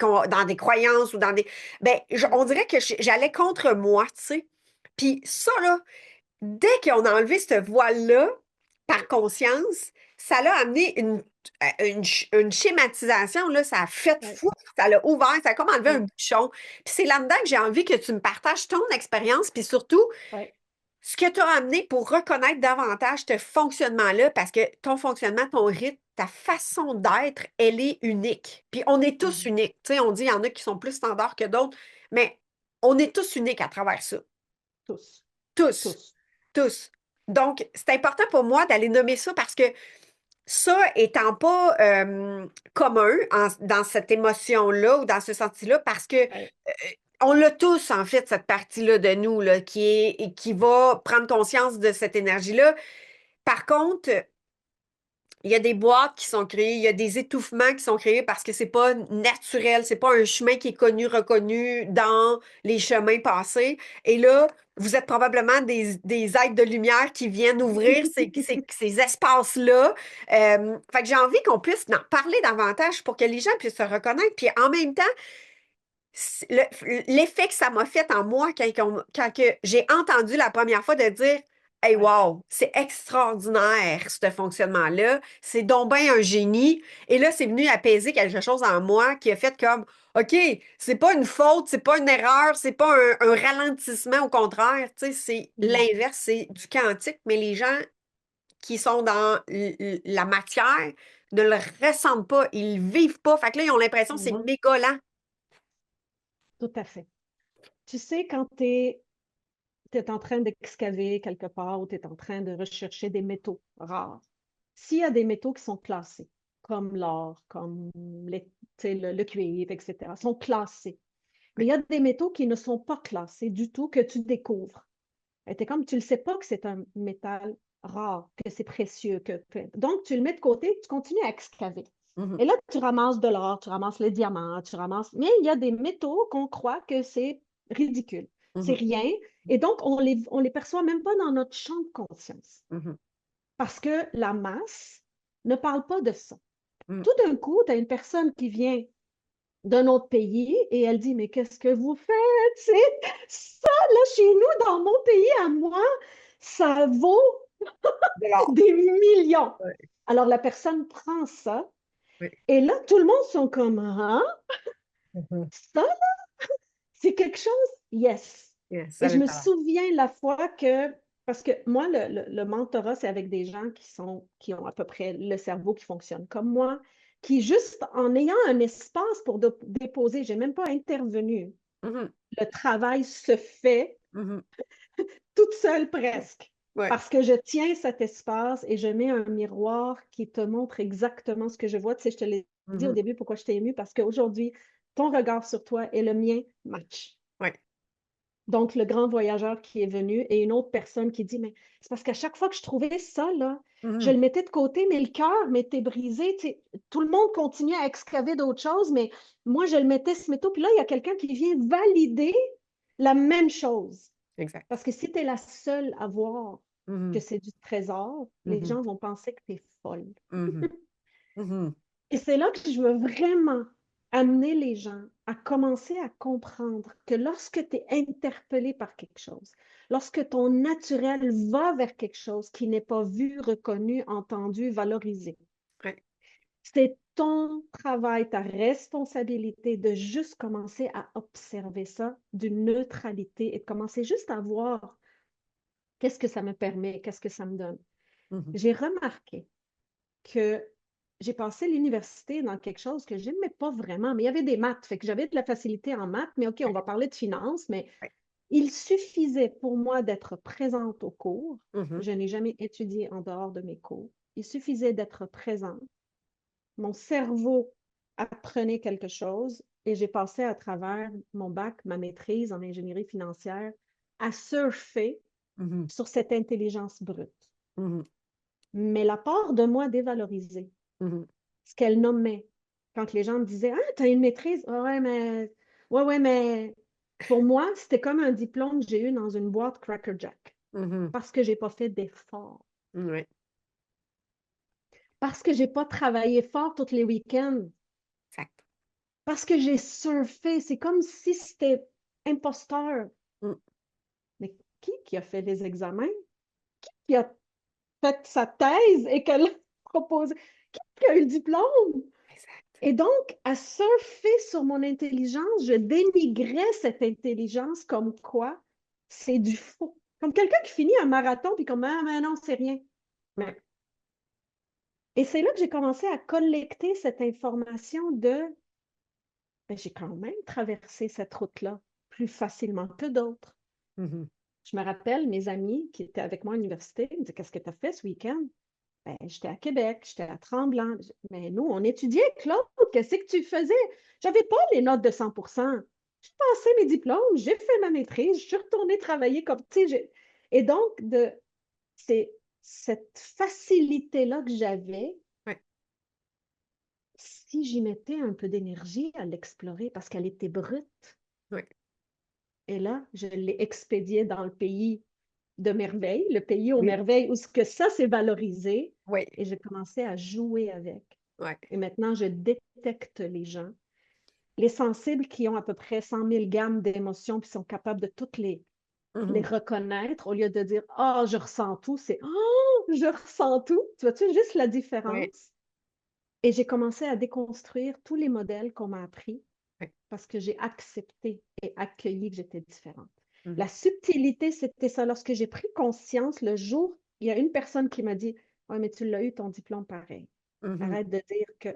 croyances ou dans des... Ben, Mm. on dirait que j'allais contre moi, tu sais. Puis ça, là, dès qu'on a enlevé ce voile-là, par conscience, ça l'a amené une schématisation, là, ça a fait Ouais, fou, ça l'a ouvert, ça a comme enlevé un ouais, bouchon. Puis c'est là-dedans que j'ai envie que tu me partages ton expérience, puis surtout, ouais. ce que tu as amené pour reconnaître davantage ce fonctionnement-là, parce que ton fonctionnement, ton rythme, ta façon d'être, elle est unique. Puis on est tous Mhm. uniques. Tu sais, on dit, il y en a qui sont plus standards que d'autres, mais on est tous uniques à travers ça. Tous, Tous. tous. Tous. Donc, c'est important pour moi d'aller nommer ça parce que ça étant pas commun dans cette émotion-là ou dans ce senti-là, parce que Ouais. on l'a tous, en fait, cette partie-là de nous là, qui va prendre conscience de cette énergie-là. Par contre, il y a des boîtes qui sont créées, il y a des étouffements qui sont créés parce que c'est pas naturel, c'est pas un chemin qui est connu, reconnu dans les chemins passés. Et là, vous êtes probablement des êtres de lumière qui viennent ouvrir ces espaces-là. Fait que j'ai envie qu'on puisse en parler davantage pour que les gens puissent se reconnaître. Puis en même temps, l'effet que ça m'a fait en moi quand que j'ai entendu la première fois de dire Hey, Ouais. wow, c'est extraordinaire, ce fonctionnement-là. C'est donc bien un génie. Et là, c'est venu apaiser quelque chose en moi qui a fait comme OK, c'est pas une faute, c'est pas une erreur, c'est pas un ralentissement, au contraire, tu sais, c'est Mhm. l'inverse, c'est du quantique, mais les gens qui sont dans la matière ne le ressentent pas, ils le vivent pas. Fait que là, ils ont l'impression que c'est Mhm. méga lent. Tout à fait. Tu sais, quand tu es en train d'excaver quelque part ou tu es en train de rechercher des métaux rares, s'il y a des métaux qui sont classés, comme l'or, comme tu sais, le cuivre, etc., sont classés. Mais il y a des métaux qui ne sont pas classés du tout, que tu découvres. Et t'es comme, tu ne sais pas que c'est un métal rare, que c'est précieux. Donc, tu le mets de côté, tu continues à excaver. Mhm, Et là, tu ramasses de l'or, tu ramasses les diamants, tu ramasses... Mais il y a des métaux qu'on croit que c'est ridicule, c'est mhm, rien. Et donc, on les perçoit même pas dans notre champ de conscience. mhm. Parce que la masse ne parle pas de ça. Mm. Tout d'un coup, tu as une personne qui vient d'un autre pays et elle dit, mais qu'est-ce que vous faites? C'est ça, là, chez nous, dans mon pays à moi, ça vaut De l'or. des millions. Ouais. Alors, la personne prend ça Oui. et là, tout le monde sont comme, ah, Mhm. ça, c'est quelque chose? Yes. Yeah, ça Et a je le me talent. souviens la fois que, parce que moi, le mentorat, c'est avec des gens qui ont à peu près le cerveau qui fonctionne comme moi, qui juste en ayant un espace pour déposer, j'ai même pas intervenu. Mhm. Le travail se fait Mhm. toute seule presque. Ouais. Parce que je tiens cet espace et je mets un miroir qui te montre exactement ce que je vois. Tu sais, je te l'ai dit au Mhm. début pourquoi je t'ai émue, parce qu'aujourd'hui, ton regard sur toi et le mien match. Ouais. Donc, le grand voyageur qui est venu et une autre personne qui dit, mais c'est parce qu'à chaque fois que je trouvais ça, là, je Mhm. le mettais de côté, mais le cœur m'était brisé. Tu sais, tout le monde continuait à excaver d'autres choses, mais moi, je le mettais ce métaux. Puis là, il y a quelqu'un qui vient valider la même chose. Exact. Parce que si tu es la seule à voir que Mhm. c'est du trésor, les Mhm. gens vont penser que tu es folle. Mhm. Mhm. Et c'est là que je veux vraiment amener les gens à commencer à comprendre que lorsque tu es interpellé par quelque chose, lorsque ton naturel va vers quelque chose qui n'est pas vu, reconnu, entendu, valorisé, Ouais. c'est ton travail, ta responsabilité de juste commencer à observer ça d'une neutralité et de commencer juste à voir qu'est-ce que ça me permet, qu'est-ce que ça me donne. Mhm. J'ai remarqué que j'ai passé l'université dans quelque chose que je n'aimais pas vraiment, mais il y avait des maths, fait que j'avais de la facilité en maths, mais OK, on Ouais. va parler de finances, mais Ouais. il suffisait pour moi d'être présente au cours. Mhm. Je n'ai jamais étudié en dehors de mes cours. Il suffisait d'être présente. Mon cerveau apprenait quelque chose et j'ai passé à travers mon bac, ma maîtrise en ingénierie financière, à surfer Mhm. sur cette intelligence brute. Mhm. Mais la part de moi dévalorisée, Mhm. ce qu'elle nommait, quand les gens me disaient, ah, tu as une maîtrise? Ah ouais, mais pour moi, c'était comme un diplôme que j'ai eu dans une boîte Cracker Jack Mhm. parce que j'ai pas fait d'efforts, Ouais. parce que j'ai pas travaillé fort tous les week-ends, Exact. parce que j'ai surfé. C'est comme si c'était imposteur. Mm. Mais qui a fait les examens? Qui a fait sa thèse et qu'elle a proposé? Qui a eu le diplôme? Exact. Et donc, à surfer sur mon intelligence, je dénigrais cette intelligence comme quoi c'est du faux. Comme quelqu'un qui finit un marathon puis comme ah mais non, c'est rien. Ouais. Mais... Et c'est là que j'ai commencé à collecter cette information de ben, j'ai quand même traversé cette route-là plus facilement que d'autres. Mhm. Je me rappelle mes amis qui étaient avec moi à l'université, ils me disaient qu'est-ce que tu as fait ce week-end? Ben, j'étais à Québec, j'étais à Tremblant. Mais nous, on étudiait, Claude, qu'est-ce que tu faisais? J'avais pas les notes de 100%. J'ai passé mes diplômes, j'ai fait ma maîtrise, je suis retournée travailler comme, tu sais, et donc, c'est cette facilité-là que j'avais, Ouais. si j'y mettais un peu d'énergie à l'explorer, parce qu'elle était brute. Ouais. Et là, je l'ai expédiée dans le pays de merveille, le pays aux Oui. merveilles, où ce que ça, c'est valorisé. Oui. Et j'ai commencé à jouer avec. Ouais. Et maintenant, je détecte les gens. Les sensibles qui ont à peu près 100 000 gammes d'émotions puis sont capables de toutes les Mhm. reconnaître au lieu de dire ah, je ressens tout, c'est oh, je ressens tout. Tu vois-tu juste la Ouais. différence? Et j'ai commencé à déconstruire tous les modèles qu'on m'a appris Ouais. parce que j'ai accepté et accueilli que j'étais différente. Mhm. La subtilité, c'était ça. Lorsque j'ai pris conscience le jour, il y a une personne qui m'a dit ouais, mais tu l'as eu ton diplôme pareil. Mhm. Arrête de dire que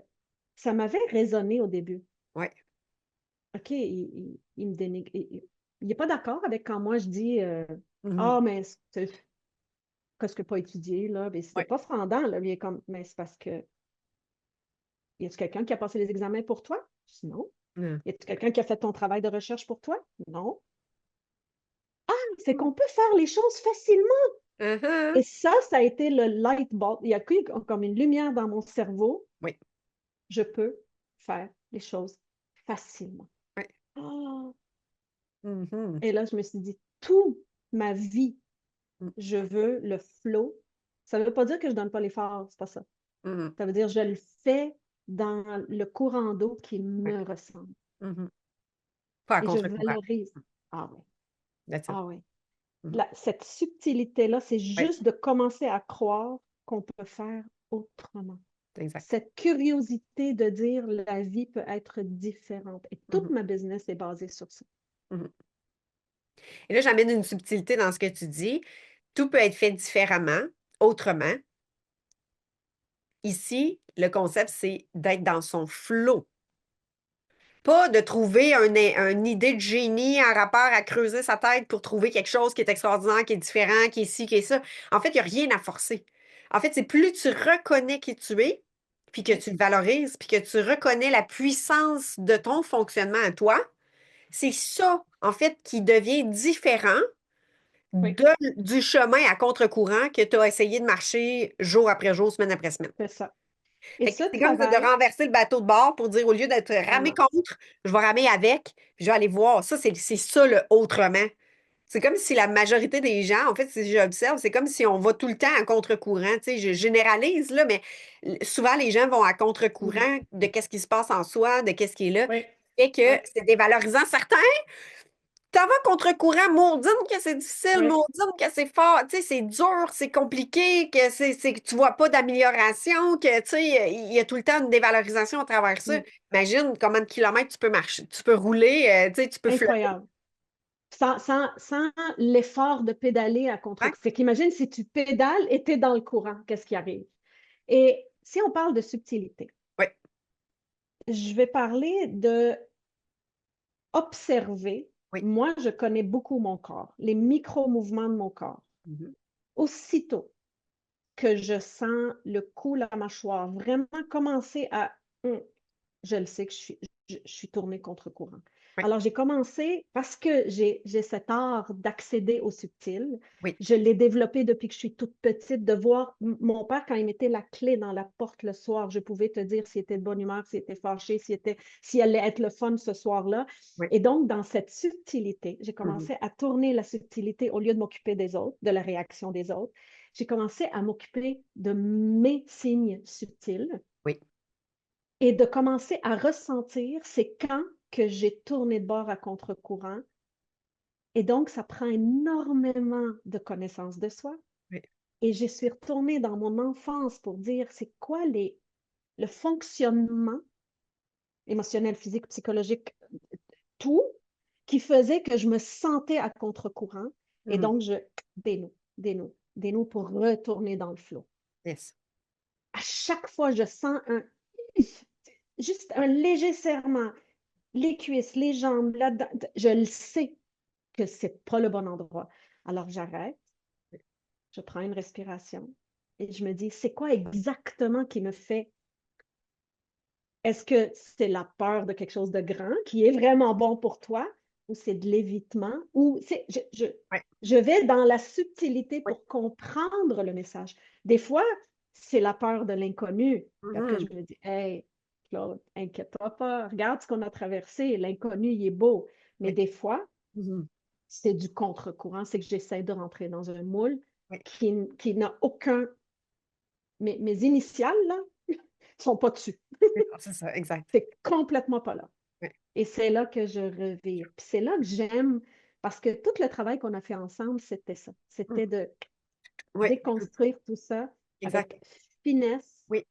ça m'avait résonné au début. Ouais. OK, il me dénigre. Il n'est pas d'accord avec quand moi je dis Mhm. ah, mais c'est presque pas étudié, là. Mais c'était Ouais. pas fendant, là. Il est comme, mais c'est parce que y a-tu quelqu'un qui a passé les examens pour toi? Je dis non. Mhm. Y a-tu quelqu'un qui a fait ton travail de recherche pour toi? Non. C'est qu'on peut faire les choses facilement. Et Mhm. ça a été le light bulb. Il y a comme une lumière dans mon cerveau. Oui. Je peux faire les choses facilement. Ouais. Ah! Mhm. Et là, je me suis dit, toute ma vie, Mhm. je veux le flow. Ça ne veut pas dire que je ne donne pas l'effort, c'est pas ça. Mhm. Ça veut dire que je le fais dans le courant d'eau qui Ouais. me ressemble. Mhm. Pas à Et je contre-courant. valorise. Ah oui, That's it. ah oui. Mhm. Cette subtilité-là, c'est Ouais, juste de commencer à croire qu'on peut faire autrement. exact. Cette curiosité de dire la vie peut être différente. Et toute Mhm. ma business est basée sur ça. Mhm. Et là, j'amène une subtilité dans ce que tu dis. Tout peut être fait différemment, autrement. Ici, le concept, c'est d'être dans son flow. Pas de trouver une idée de génie en rapport à creuser sa tête pour trouver quelque chose qui est extraordinaire, qui est différent, qui est ci, qui est ça. En fait, il n'y a rien à forcer. En fait, c'est plus tu reconnais qui tu es, puis que Oui, tu le valorises, puis que tu reconnais la puissance de ton fonctionnement à toi, c'est ça, en fait, qui devient différent oui, du chemin à contre-courant que tu as essayé de marcher jour après jour, semaine après semaine. c'est ça. Et Fait que ce c'est comme ça de travail, renverser le bateau de bord pour dire au lieu d'être ramé vraiment, contre, je vais ramer avec, puis je vais aller voir. Ça, c'est ça le autrement. C'est comme si la majorité des gens, en fait, si j'observe, c'est comme si on va tout le temps à contre-courant. Tu sais, je généralise, là, mais souvent les gens vont à mhm, contre-courant de qu'est-ce qui se passe en soi, de qu'est-ce qui est là. oui, Et que oui, c'est dévalorisant. Certains t'en vas contre-courant, maudine que c'est difficile, oui, maudine que c'est fort, tu sais, c'est dur, c'est compliqué, que tu vois pas d'amélioration, que, tu sais, il y a tout le temps une dévalorisation à travers ça. mm, Imagine combien de kilomètres tu peux marcher, tu peux rouler, tu sais, tu peux flotter. incroyable. Sans l'effort de pédaler à contre. Ouais, C'est qu'imagine si tu pédales et tu es dans le courant, qu'est-ce qui arrive? Et si on parle de subtilité, ouais. je vais parler de observer. Oui. Moi, je connais beaucoup mon corps, les micro-mouvements de mon corps. Mhm. Aussitôt que je sens le cou, la mâchoire, vraiment commencer à... je le sais que je suis tournée contre courant. Ouais, Alors, j'ai commencé, parce que j'ai cet art d'accéder au subtil, oui. je l'ai développé depuis que je suis toute petite, de voir mon père, quand il mettait la clé dans la porte le soir, je pouvais te dire s'il était de bonne humeur, s'il était fâché, s'il allait être le fun ce soir-là. Oui. Et donc, dans cette subtilité, j'ai Mhm. commencé à tourner la subtilité au lieu de m'occuper des autres, de la réaction des autres. J'ai commencé à m'occuper de mes signes subtils Oui. et de commencer à ressentir c'est quand que j'ai tourné de bord à contre-courant. Et donc, ça prend énormément de connaissance de soi. Oui. Et je suis retournée dans mon enfance pour dire c'est quoi le fonctionnement émotionnel, physique, psychologique, tout qui faisait que je me sentais à contre-courant. Et Mhm. donc, dénoue pour retourner dans le flot. Yes. À chaque fois, je sens juste un léger serrement, les cuisses, les jambes, là-dedans, je le sais que c'est pas le bon endroit. Alors j'arrête, je prends une respiration et je me dis, c'est quoi exactement qui me fait? Est-ce que c'est la peur de quelque chose de grand qui est vraiment bon pour toi ou c'est de l'évitement ou Ouais. je vais dans la subtilité Oui. pour comprendre le message. Des fois, c'est la peur de l'inconnu. Puis après, je Mhm. me dis, hey, Claude, inquiète-toi pas, regarde ce qu'on a traversé, l'inconnu, il est beau. Mais Oui. des fois, Mhm. c'est du contre-courant, c'est que j'essaie de rentrer dans un moule Oui. qui n'a aucun... Mes initiales, là, sont pas dessus. Oui. C'est ça, exact. C'est complètement pas là. Oui. Et c'est là que je revire. Puis c'est là que j'aime, parce que tout le travail qu'on a fait ensemble, c'était ça. C'était Mhm. de Oui. déconstruire tout ça Exact. avec finesse Oui.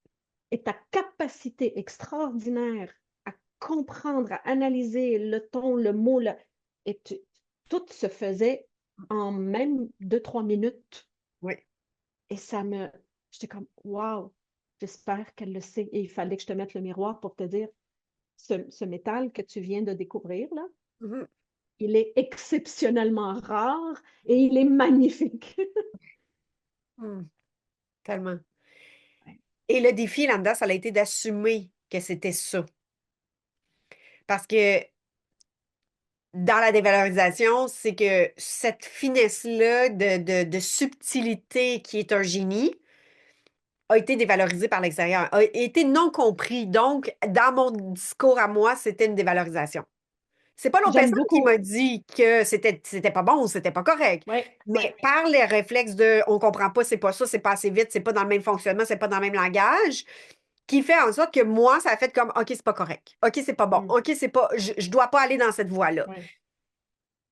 et ta capacité extraordinaire à comprendre, à analyser le ton, le mot, et tout se faisait en même 2, 3 minutes. Oui. Et j'étais comme, waouh, j'espère qu'elle le sait. Et il fallait que je te mette le miroir pour te dire, ce métal que tu viens de découvrir, là, Mhm. il est exceptionnellement rare et il est magnifique. Mhm. Tellement. Et le défi là-dedans, ça a été d'assumer que c'était ça. Parce que dans la dévalorisation, c'est que cette finesse-là de subtilité qui est un génie a été dévalorisée par l'extérieur, a été non compris. Donc, dans mon discours à moi, c'était une dévalorisation. C'est pas l'autre J'aime personne qui beaucoup. m'a dit que c'était pas bon, c'était pas correct. Oui, oui. Mais par les réflexes de on comprend pas, c'est pas ça, c'est pas assez vite, c'est pas dans le même fonctionnement, c'est pas dans le même langage, qui fait en sorte que moi, ça a fait comme, OK, c'est pas correct. OK, c'est pas bon. Mm. OK, c'est pas, je dois pas aller dans cette voie-là. Ouais.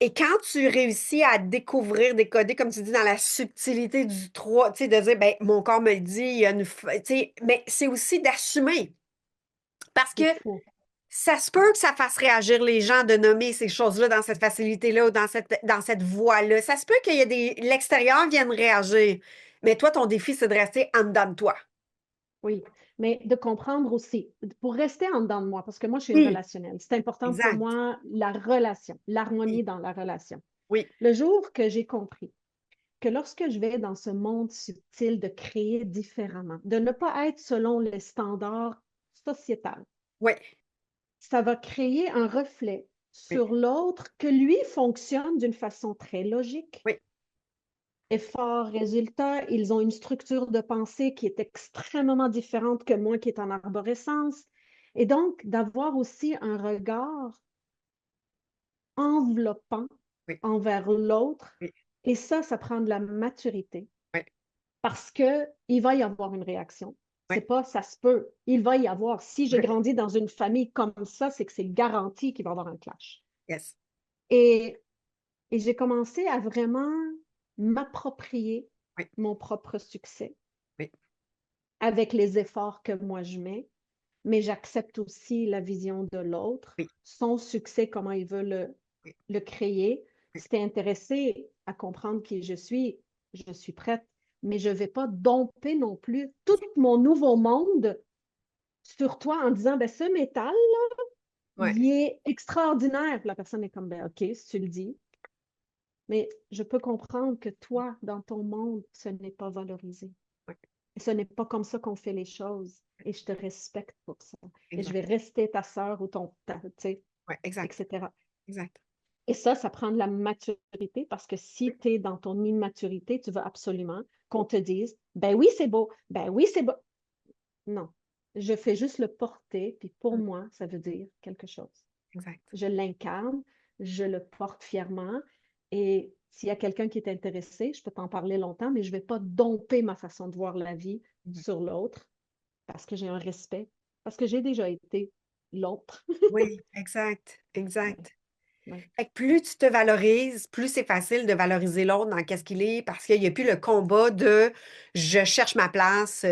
Et quand tu réussis à découvrir, décoder, comme tu dis, dans la subtilité du 3, tu sais, de dire, ben, mon corps me le dit, il y a tu sais, mais c'est aussi d'assumer. Parce que Il faut. ça se peut que ça fasse réagir les gens de nommer ces choses-là dans cette facilité-là ou dans cette voie-là. Ça se peut qu'il y ait l'extérieur vienne réagir. Mais toi, ton défi, c'est de rester en dedans de toi. Oui, mais de comprendre aussi, pour rester en dedans de moi, parce que moi, je suis une Oui, relationnelle. C'est important pour exact. moi, la relation, Oui, l'harmonie dans la relation. oui, Le jour que j'ai compris que lorsque je vais dans ce monde subtil de créer différemment, de ne pas être selon les standards sociétals, oui, ça va créer un reflet oui, sur l'autre que lui fonctionne d'une façon très logique. oui, Effort, résultat, ils ont une structure de pensée qui est extrêmement différente que moi qui est en arborescence. Et donc, d'avoir aussi un regard enveloppant oui, envers l'autre. oui, Et ça prend de la maturité oui, parce que il va y avoir une réaction. C'est oui, pas ça se peut. Il va y avoir. Si j'ai oui. grandi dans une famille comme ça, c'est que c'est garanti qu'il va y avoir un clash. Yes. Et, et j'ai commencé à vraiment m'approprier Oui, mon propre succès oui, avec les efforts que moi je mets, mais j'accepte aussi la vision de l'autre, oui, son succès, comment il veut oui, le créer. oui. Si tu es intéressé à comprendre qui je suis prête, mais je ne vais pas domper non plus tout mon nouveau monde sur toi en disant, ben, ce métal, Ouais, il est extraordinaire. Puis la personne est comme, ben, OK, si tu le dis, mais je peux comprendre que toi, dans ton monde, ce n'est pas valorisé. ouais, Et ce n'est pas comme ça qu'on fait les choses. Et je te respecte pour ça. Et je exact. vais rester ta sœur ou tu sais, Ouais, exact. etc. Exact. Et ça prend de la maturité parce que si Oui, tu es dans ton immaturité, tu veux absolument qu'on te dise, ben oui, c'est beau, ben oui, c'est beau. Non, je fais juste le porter, puis pour mm, moi, ça veut dire quelque chose. exact. Je l'incarne, je le porte fièrement. Et s'il y a quelqu'un qui est intéressé, je peux t'en parler longtemps, mais je ne vais pas domper ma façon de voir la vie Mhm. sur l'autre parce que j'ai un respect, parce que j'ai déjà été l'autre. Oui, exact. Ouais, Exact. ouais. Fait que plus tu te valorises, plus c'est facile de valoriser l'autre dans qu'est-ce qu'il est, parce qu'il n'y a plus le combat de je cherche ma place,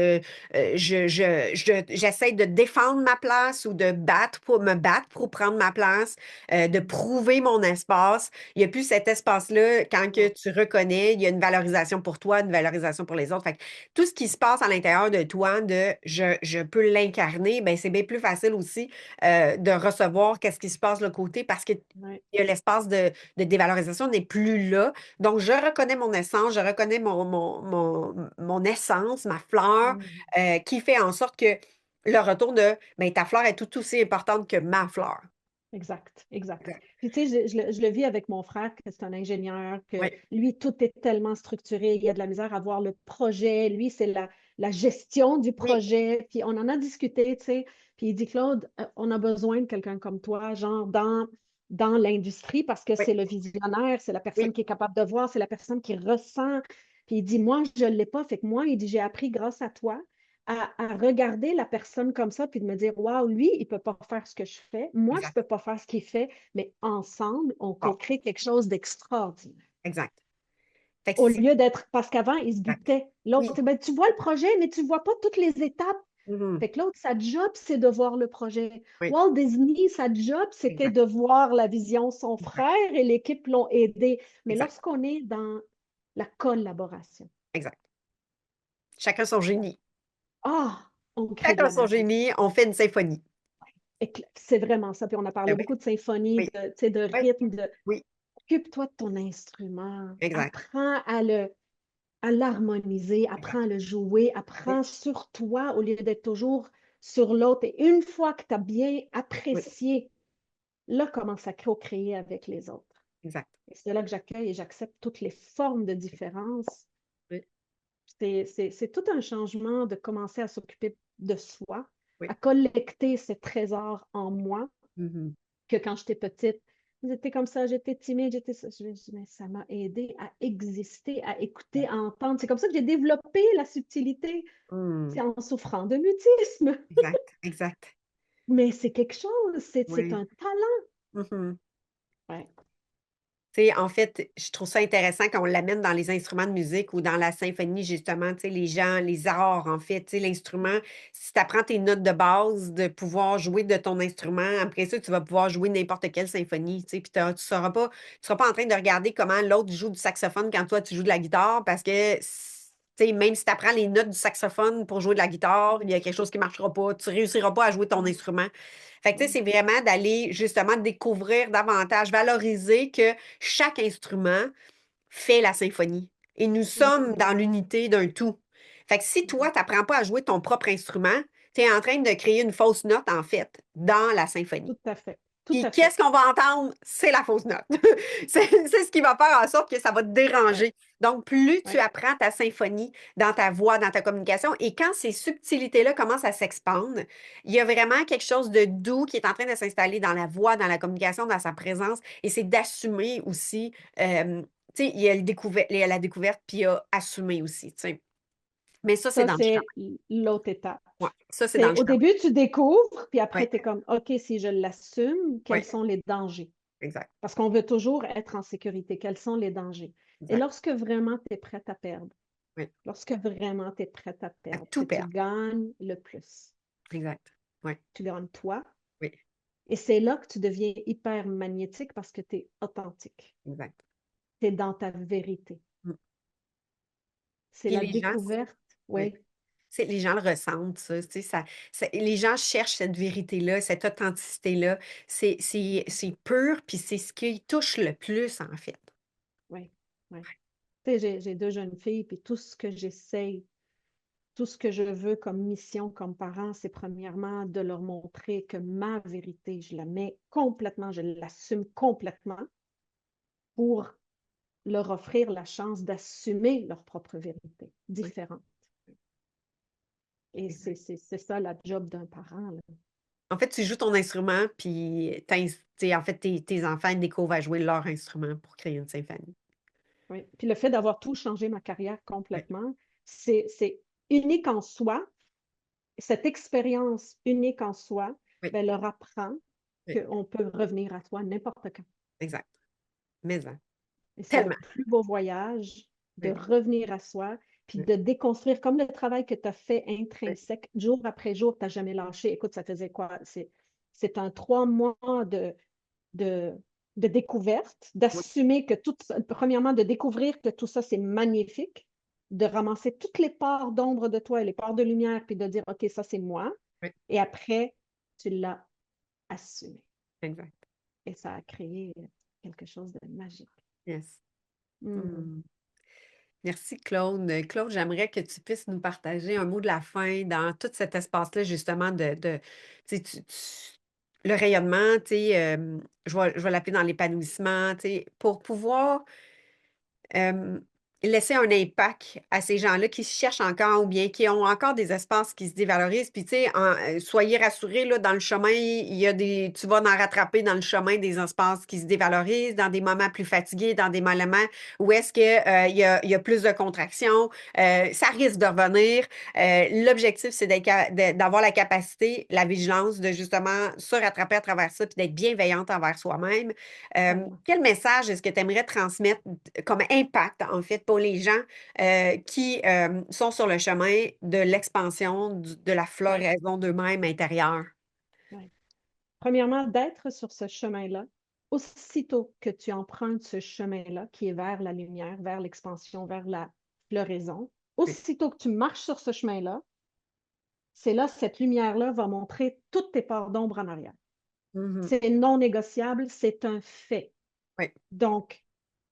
j'essaie de défendre ma place ou de me battre pour prendre ma place, de prouver mon espace. Il n'y a plus cet espace-là quand que Non, tu reconnais, il y a une valorisation pour toi, une valorisation pour les autres. Fait que tout ce qui se passe à l'intérieur de toi, de je peux l'incarner, ben c'est bien plus facile aussi de recevoir qu'est-ce qui se passe de l'autre côté parce que ouais. l'espace de dévalorisation n'est plus là. Donc, je reconnais mon essence, je reconnais mon essence, ma fleur, Mm. qui fait en sorte que le retour de ben, ta fleur est tout aussi importante que ma fleur. Exact, exact. Exact. Puis tu sais, je le vis avec mon frère, que c'est un ingénieur, que Oui, lui, tout est tellement structuré, il y a de la misère à voir le projet, lui, c'est la gestion du oui, projet. Puis on en a discuté, tu sais, puis il dit, Claude, on a besoin de quelqu'un comme toi, genre dans l'industrie, parce que oui, c'est le visionnaire, c'est la personne oui, qui est capable de voir, c'est la personne qui ressent. Puis il dit, moi, je ne l'ai pas, fait que moi, il dit, j'ai appris grâce à toi à regarder la personne comme ça, puis de me dire, waouh, lui, il ne peut pas faire ce que je fais, moi, je ne exact. peux pas faire ce qu'il fait, mais ensemble, on Bon, co-crée quelque chose d'extraordinaire. exact. Fait que Au lieu d'être, parce qu'avant, il se exact. butait. L'autre, Oui. ben, tu vois le projet, mais tu ne vois pas toutes les étapes. Mhm. Fait que l'autre, sa job, c'est de voir le projet. Oui, Walt Disney, sa job, c'était exact. de voir la vision. Son Exact. frère et l'équipe l'ont aidé. Mais Exact. lorsqu'on est dans la collaboration, Exact. Chacun son génie. on crée de Chacun la son magie. génie, on fait une symphonie. C'est vraiment ça. Puis on a Ben parlé oui, beaucoup de symphonie, oui, de, tu sais, de oui, rythme, de oui, occupe-toi de ton instrument, exact. apprends à l'harmoniser, Exact. apprends à le jouer, Oui, apprends sur toi au lieu d'être toujours sur l'autre. Et une fois que tu as bien oui, apprécié, là, commence à co-créer avec les autres. exact. Et c'est là que j'accueille et j'accepte toutes les formes de différence. Oui, C'est tout un changement de commencer à s'occuper de soi, oui. à collecter ces trésors en moi Mhm. que quand j'étais petite, j'étais comme ça, j'étais timide, j'étais ça. Je me dis, mais ça m'a aidé à exister, à écouter, à entendre. C'est comme ça que j'ai développé la subtilité. Hmm. C'est en souffrant de mutisme. Exact, exact. Mais c'est quelque chose, c'est Oui. un talent. Mhm. Ouais, Tu sais, en fait, je trouve ça intéressant quand on l'amène dans les instruments de musique ou dans la symphonie, justement, tu sais, les gens, les arts, en fait, tu sais, l'instrument, si tu apprends tes notes de base, de pouvoir jouer de ton instrument, après ça, tu vas pouvoir jouer n'importe quelle symphonie, tu sais, puis tu seras pas en train de regarder comment l'autre joue du saxophone quand toi, tu joues de la guitare, parce que, tu sais, même si tu apprends les notes du saxophone pour jouer de la guitare, il y a quelque chose qui marchera pas, tu réussiras pas à jouer ton ouais, instrument. Fait que, tu sais, ouais. c'est vraiment d'aller, justement, découvrir davantage, valoriser que chaque instrument fait la symphonie. Et nous sommes Mhm, dans l'unité d'un tout. Fait que si mhm. toi, tu n'apprends pas à jouer ton propre instrument, tu es en train de créer une fausse note, en fait, dans la symphonie. Tout à fait, tout Puis à qu'est-ce fait. qu'on va entendre? C'est la fausse note. C'est ce qui va faire en sorte que ça va te Ouais, déranger. Donc, plus tu ouais. apprends ta symphonie dans ta voix, dans ta communication, et quand ces subtilités-là commencent à s'expandre, il y a vraiment quelque chose de doux qui est en train de s'installer dans la voix, dans la communication, dans sa présence, et c'est d'assumer aussi. Tu sais, il y a la découverte, puis il y a assumer aussi, tu sais. Mais ça, c'est Ça, dans le chemin. c'est l'autre étape. Ouais, ça, c'est dans C'est le au chemin. début, tu découvres, puis Oui, après, tu es comme, OK, si je l'assume, oui, quels sont les dangers? exact, Parce qu'on veut toujours être en sécurité. Quels sont les dangers? Et exact. lorsque vraiment tu es prête à perdre, Oui, lorsque vraiment tu es prête à à perdre, que tout tu perdre. gagnes le plus, Exact. Oui, tu gagnes toi. oui, Et c'est là que tu deviens hyper magnétique parce que tu es authentique. exact. Tu es dans ta vérité. Mm. C'est Puis la les gens, découverte. oui. Oui, Les gens le ressentent, ça. Tu sais, les gens cherchent cette vérité-là, cette authenticité-là. C'est pur, puis c'est ce qui touche le plus, en fait. oui, oui. Tu sais, j'ai deux jeunes filles, puis tout ce que j'essaye, tout ce que je veux comme mission, comme parent, c'est premièrement de leur montrer que ma vérité, je la mets complètement, je l'assume complètement pour leur offrir la chance d'assumer leur propre vérité Oui, différente. Et exact. c'est ça la job d'un parent, là. En fait, tu joues ton instrument, puis en fait, tes enfants découvrent à jouer leur instrument pour créer une symphonie. Oui. Puis le fait d'avoir tout changé ma carrière Oui, complètement, c'est unique en soi. Cette expérience unique en soi, oui, ben, leur apprend oui, qu'on peut revenir à soi n'importe quand. exact. Mais, hein, Et c'est le tellement. plus beau voyage de Oui, revenir à soi, puis oui, de déconstruire, comme le travail que tu as fait oui, intrinsèque, jour après jour, tu n'as jamais lâché. Écoute, ça faisait quoi? C'est un 3 mois de, de découverte, oui, d'assumer que tout ça, premièrement, de découvrir que tout ça, c'est magnifique, de ramasser toutes les parts d'ombre de toi et les parts de lumière, puis de dire, OK, ça, c'est moi. oui, Et après, tu l'as assumé. exact. Et ça a créé quelque chose de magique. Yes. Mm. Hmm. Merci, Claude. Claude, j'aimerais que tu puisses nous partager un mot de la fin dans tout cet espace-là, justement, tu sais, le rayonnement, tu sais, je vais l'appeler dans l'épanouissement, tu sais, pour pouvoir euh, laisser un impact à ces gens-là qui se cherchent encore ou bien qui ont encore des espaces qui se dévalorisent. Puis, tu sais, soyez rassurés, là, dans le chemin, tu vas en rattraper dans le chemin des espaces qui se dévalorisent, dans des moments plus fatigués, dans des moments où est-ce que, il y a plus de contractions. Ça risque de revenir. L'objectif, c'est d'avoir la capacité, la vigilance de justement se rattraper à travers ça, puis d'être bienveillante envers soi-même. Tellement. Quel message est-ce que tu aimerais transmettre comme impact, en fait, pour les gens qui sont sur le chemin de l'expansion de la Ouais, floraison d'eux-mêmes intérieure? ouais. Premièrement, d'être sur ce chemin-là, aussitôt que tu empruntes ce chemin-là, qui est vers la lumière, vers l'expansion, vers la floraison, Oui. aussitôt que tu marches sur ce chemin-là, c'est là, cette lumière-là va montrer toutes tes parts d'ombre en arrière. Mhm. C'est non négociable, c'est un fait. Oui. Donc,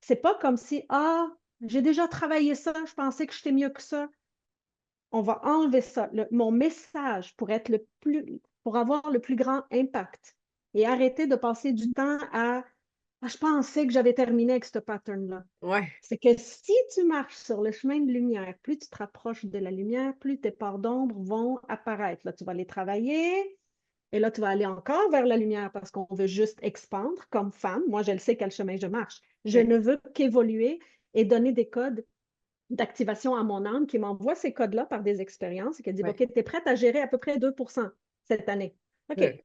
c'est pas comme si, ah, j'ai déjà travaillé ça, je pensais que j'étais mieux que ça. On va enlever ça. Mon message pour être pour avoir le plus grand impact et arrêter de passer du temps à, ah, je pensais que j'avais terminé avec ce pattern-là. Ouais. C'est que si tu marches sur le chemin de lumière, plus tu te rapproches de la lumière, plus tes parts d'ombre vont apparaître. Là, tu vas les travailler, Et là, tu vas aller encore vers la lumière parce qu'on veut juste expandre comme femme. Moi, je le sais quel chemin je marche. Je Oui, ne veux qu'évoluer et donner des codes d'activation à mon âme qui m'envoie ces codes-là par des expériences et qui dit, oui, OK, tu es prête à gérer à peu près 2% cette année. OK, oui,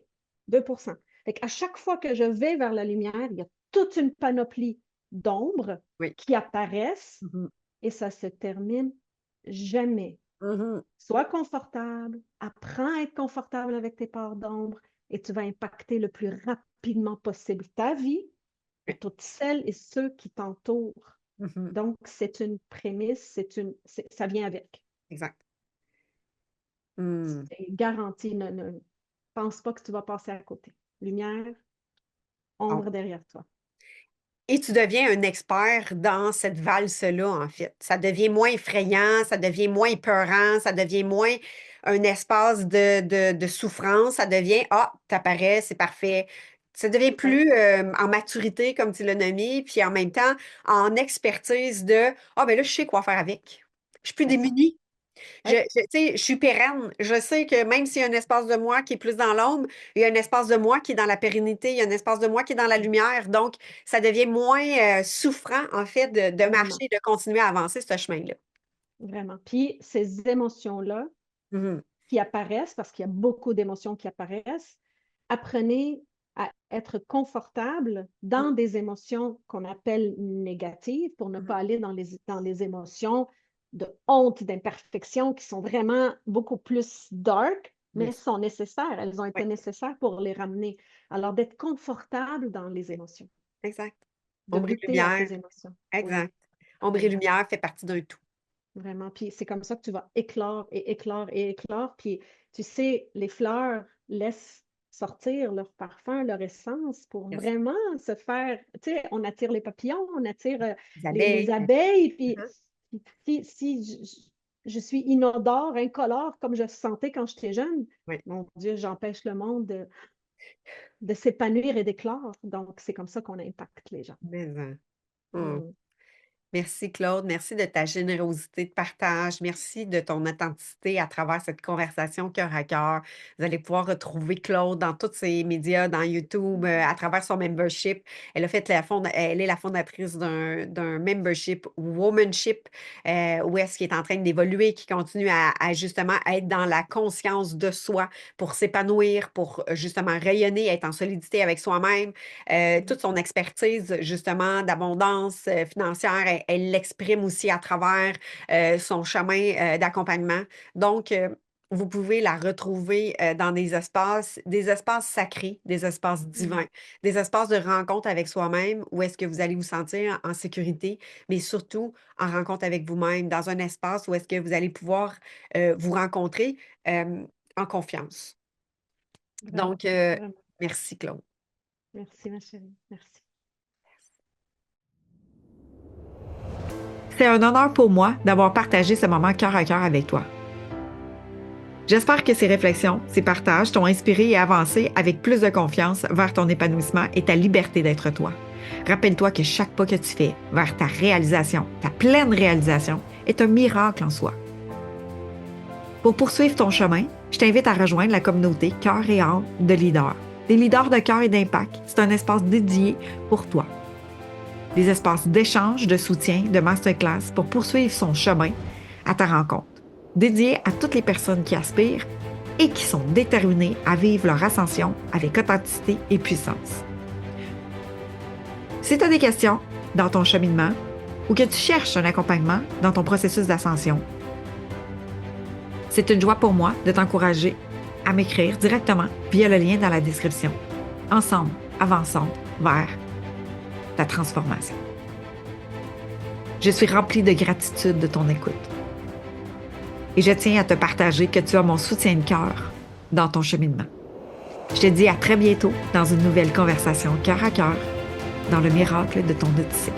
2%. Fait qu'à chaque fois que je vais vers la lumière, il y a toute une panoplie d'ombres oui. qui apparaissent Mhm, et ça se termine jamais. mhm. Sois confortable, apprends à être confortable avec tes parts d'ombre et tu vas impacter le plus rapidement possible ta vie et Oui, toutes celles et ceux qui t'entourent. mhm. Donc, c'est une prémisse, ça vient avec. Exact. Hmm. C'est garanti. Ne pense pas que tu vas passer à côté. Lumière, Bon. ombre derrière toi. Et tu deviens un expert dans cette valse-là, en fait. Ça devient moins effrayant, ça devient moins épeurant, ça devient moins un espace de souffrance, ça devient, ah, t'apparais, c'est parfait. Ça devient Ouais, plus en maturité, comme tu l'as nommé, puis en même temps en expertise de, ah, ben là, je sais quoi faire avec. Je suis plus c'est ça. démunie. Ouais, Tu sais, je suis pérenne. Je sais que même s'il y a un espace de moi qui est plus dans l'ombre, il y a un espace de moi qui est dans la pérennité, il y a un espace de moi qui est dans la lumière. Donc, ça devient moins souffrant, en fait, de vraiment, marcher, de continuer à avancer ce chemin-là. vraiment. Puis ces émotions-là Mhm. qui apparaissent, parce qu'il y a beaucoup d'émotions qui apparaissent, apprenez à être confortable dans des émotions qu'on appelle négatives pour ne Mhm. pas aller dans les émotions de honte, d'imperfection qui sont vraiment beaucoup plus dark, mais Oui, sont nécessaires. Elles ont oui, été nécessaires pour les ramener. Alors, d'être confortable dans les émotions, exact. de Ombre et goûter à lumière, tes émotions. Oui, exact. Ombre et vraiment. lumière fait partie d'un tout. Vraiment. Puis c'est comme ça que tu vas éclore et éclore et éclore. Puis tu sais, les fleurs laissent sortir leur parfum, leur essence pour Yes. vraiment se faire. Tu sais, on attire les papillons, on attire Les les abeilles. abeilles. Puis Mhm. si je suis inodore, incolore, comme je sentais quand j'étais jeune, Oui, mon Dieu, j'empêche le monde de s'épanouir et d'éclore. Donc, c'est comme ça qu'on impacte les gens. mais, hmm. Mm. Merci Claude, merci de ta générosité de partage, merci de ton authenticité à travers cette conversation cœur à cœur. Vous allez pouvoir retrouver Claude dans tous ses médias, dans YouTube, à travers son membership. Elle a fait elle est la fondatrice d'un membership Womanship, où est-ce qu'il est en train d'évoluer, qui continue à justement être dans la conscience de soi pour s'épanouir, pour justement rayonner, être en solidité avec soi-même. Toute son expertise, justement, d'abondance financière, elle l'exprime aussi à travers son chemin d'accompagnement. Donc, vous pouvez la retrouver dans des espaces sacrés, des espaces Mm. divins, des espaces de rencontre avec soi-même où est-ce que vous allez vous sentir en sécurité, mais surtout en rencontre avec vous-même, dans un espace où est-ce que vous allez pouvoir vous rencontrer euh, en confiance. Vraiment, Donc, vraiment. merci Claude. Merci, ma chérie. Merci. C'est un honneur pour moi d'avoir partagé ce moment cœur à cœur avec toi. J'espère que ces réflexions, ces partages t'ont inspiré et avancé avec plus de confiance vers ton épanouissement et ta liberté d'être toi. Rappelle-toi que chaque pas que tu fais vers ta réalisation, ta pleine réalisation, est un miracle en soi. Pour poursuivre ton chemin, je t'invite à rejoindre la communauté Cœur et âme de leaders. Des leaders de cœur et d'impact, c'est un espace dédié pour toi. Des espaces d'échange, de soutien, de masterclass pour poursuivre son chemin à ta rencontre, dédiés à toutes les personnes qui aspirent et qui sont déterminées à vivre leur ascension avec authenticité et puissance. Si tu as des questions dans ton cheminement ou que tu cherches un accompagnement dans ton processus d'ascension, c'est une joie pour moi de t'encourager à m'écrire directement via le lien dans la description. Ensemble, avançons vers ta transformation. Je suis remplie de gratitude de ton écoute. Et je tiens à te partager que tu as mon soutien de cœur dans ton cheminement. Je te dis à très bientôt dans une nouvelle conversation cœur à cœur dans le miracle de ton Odyssée.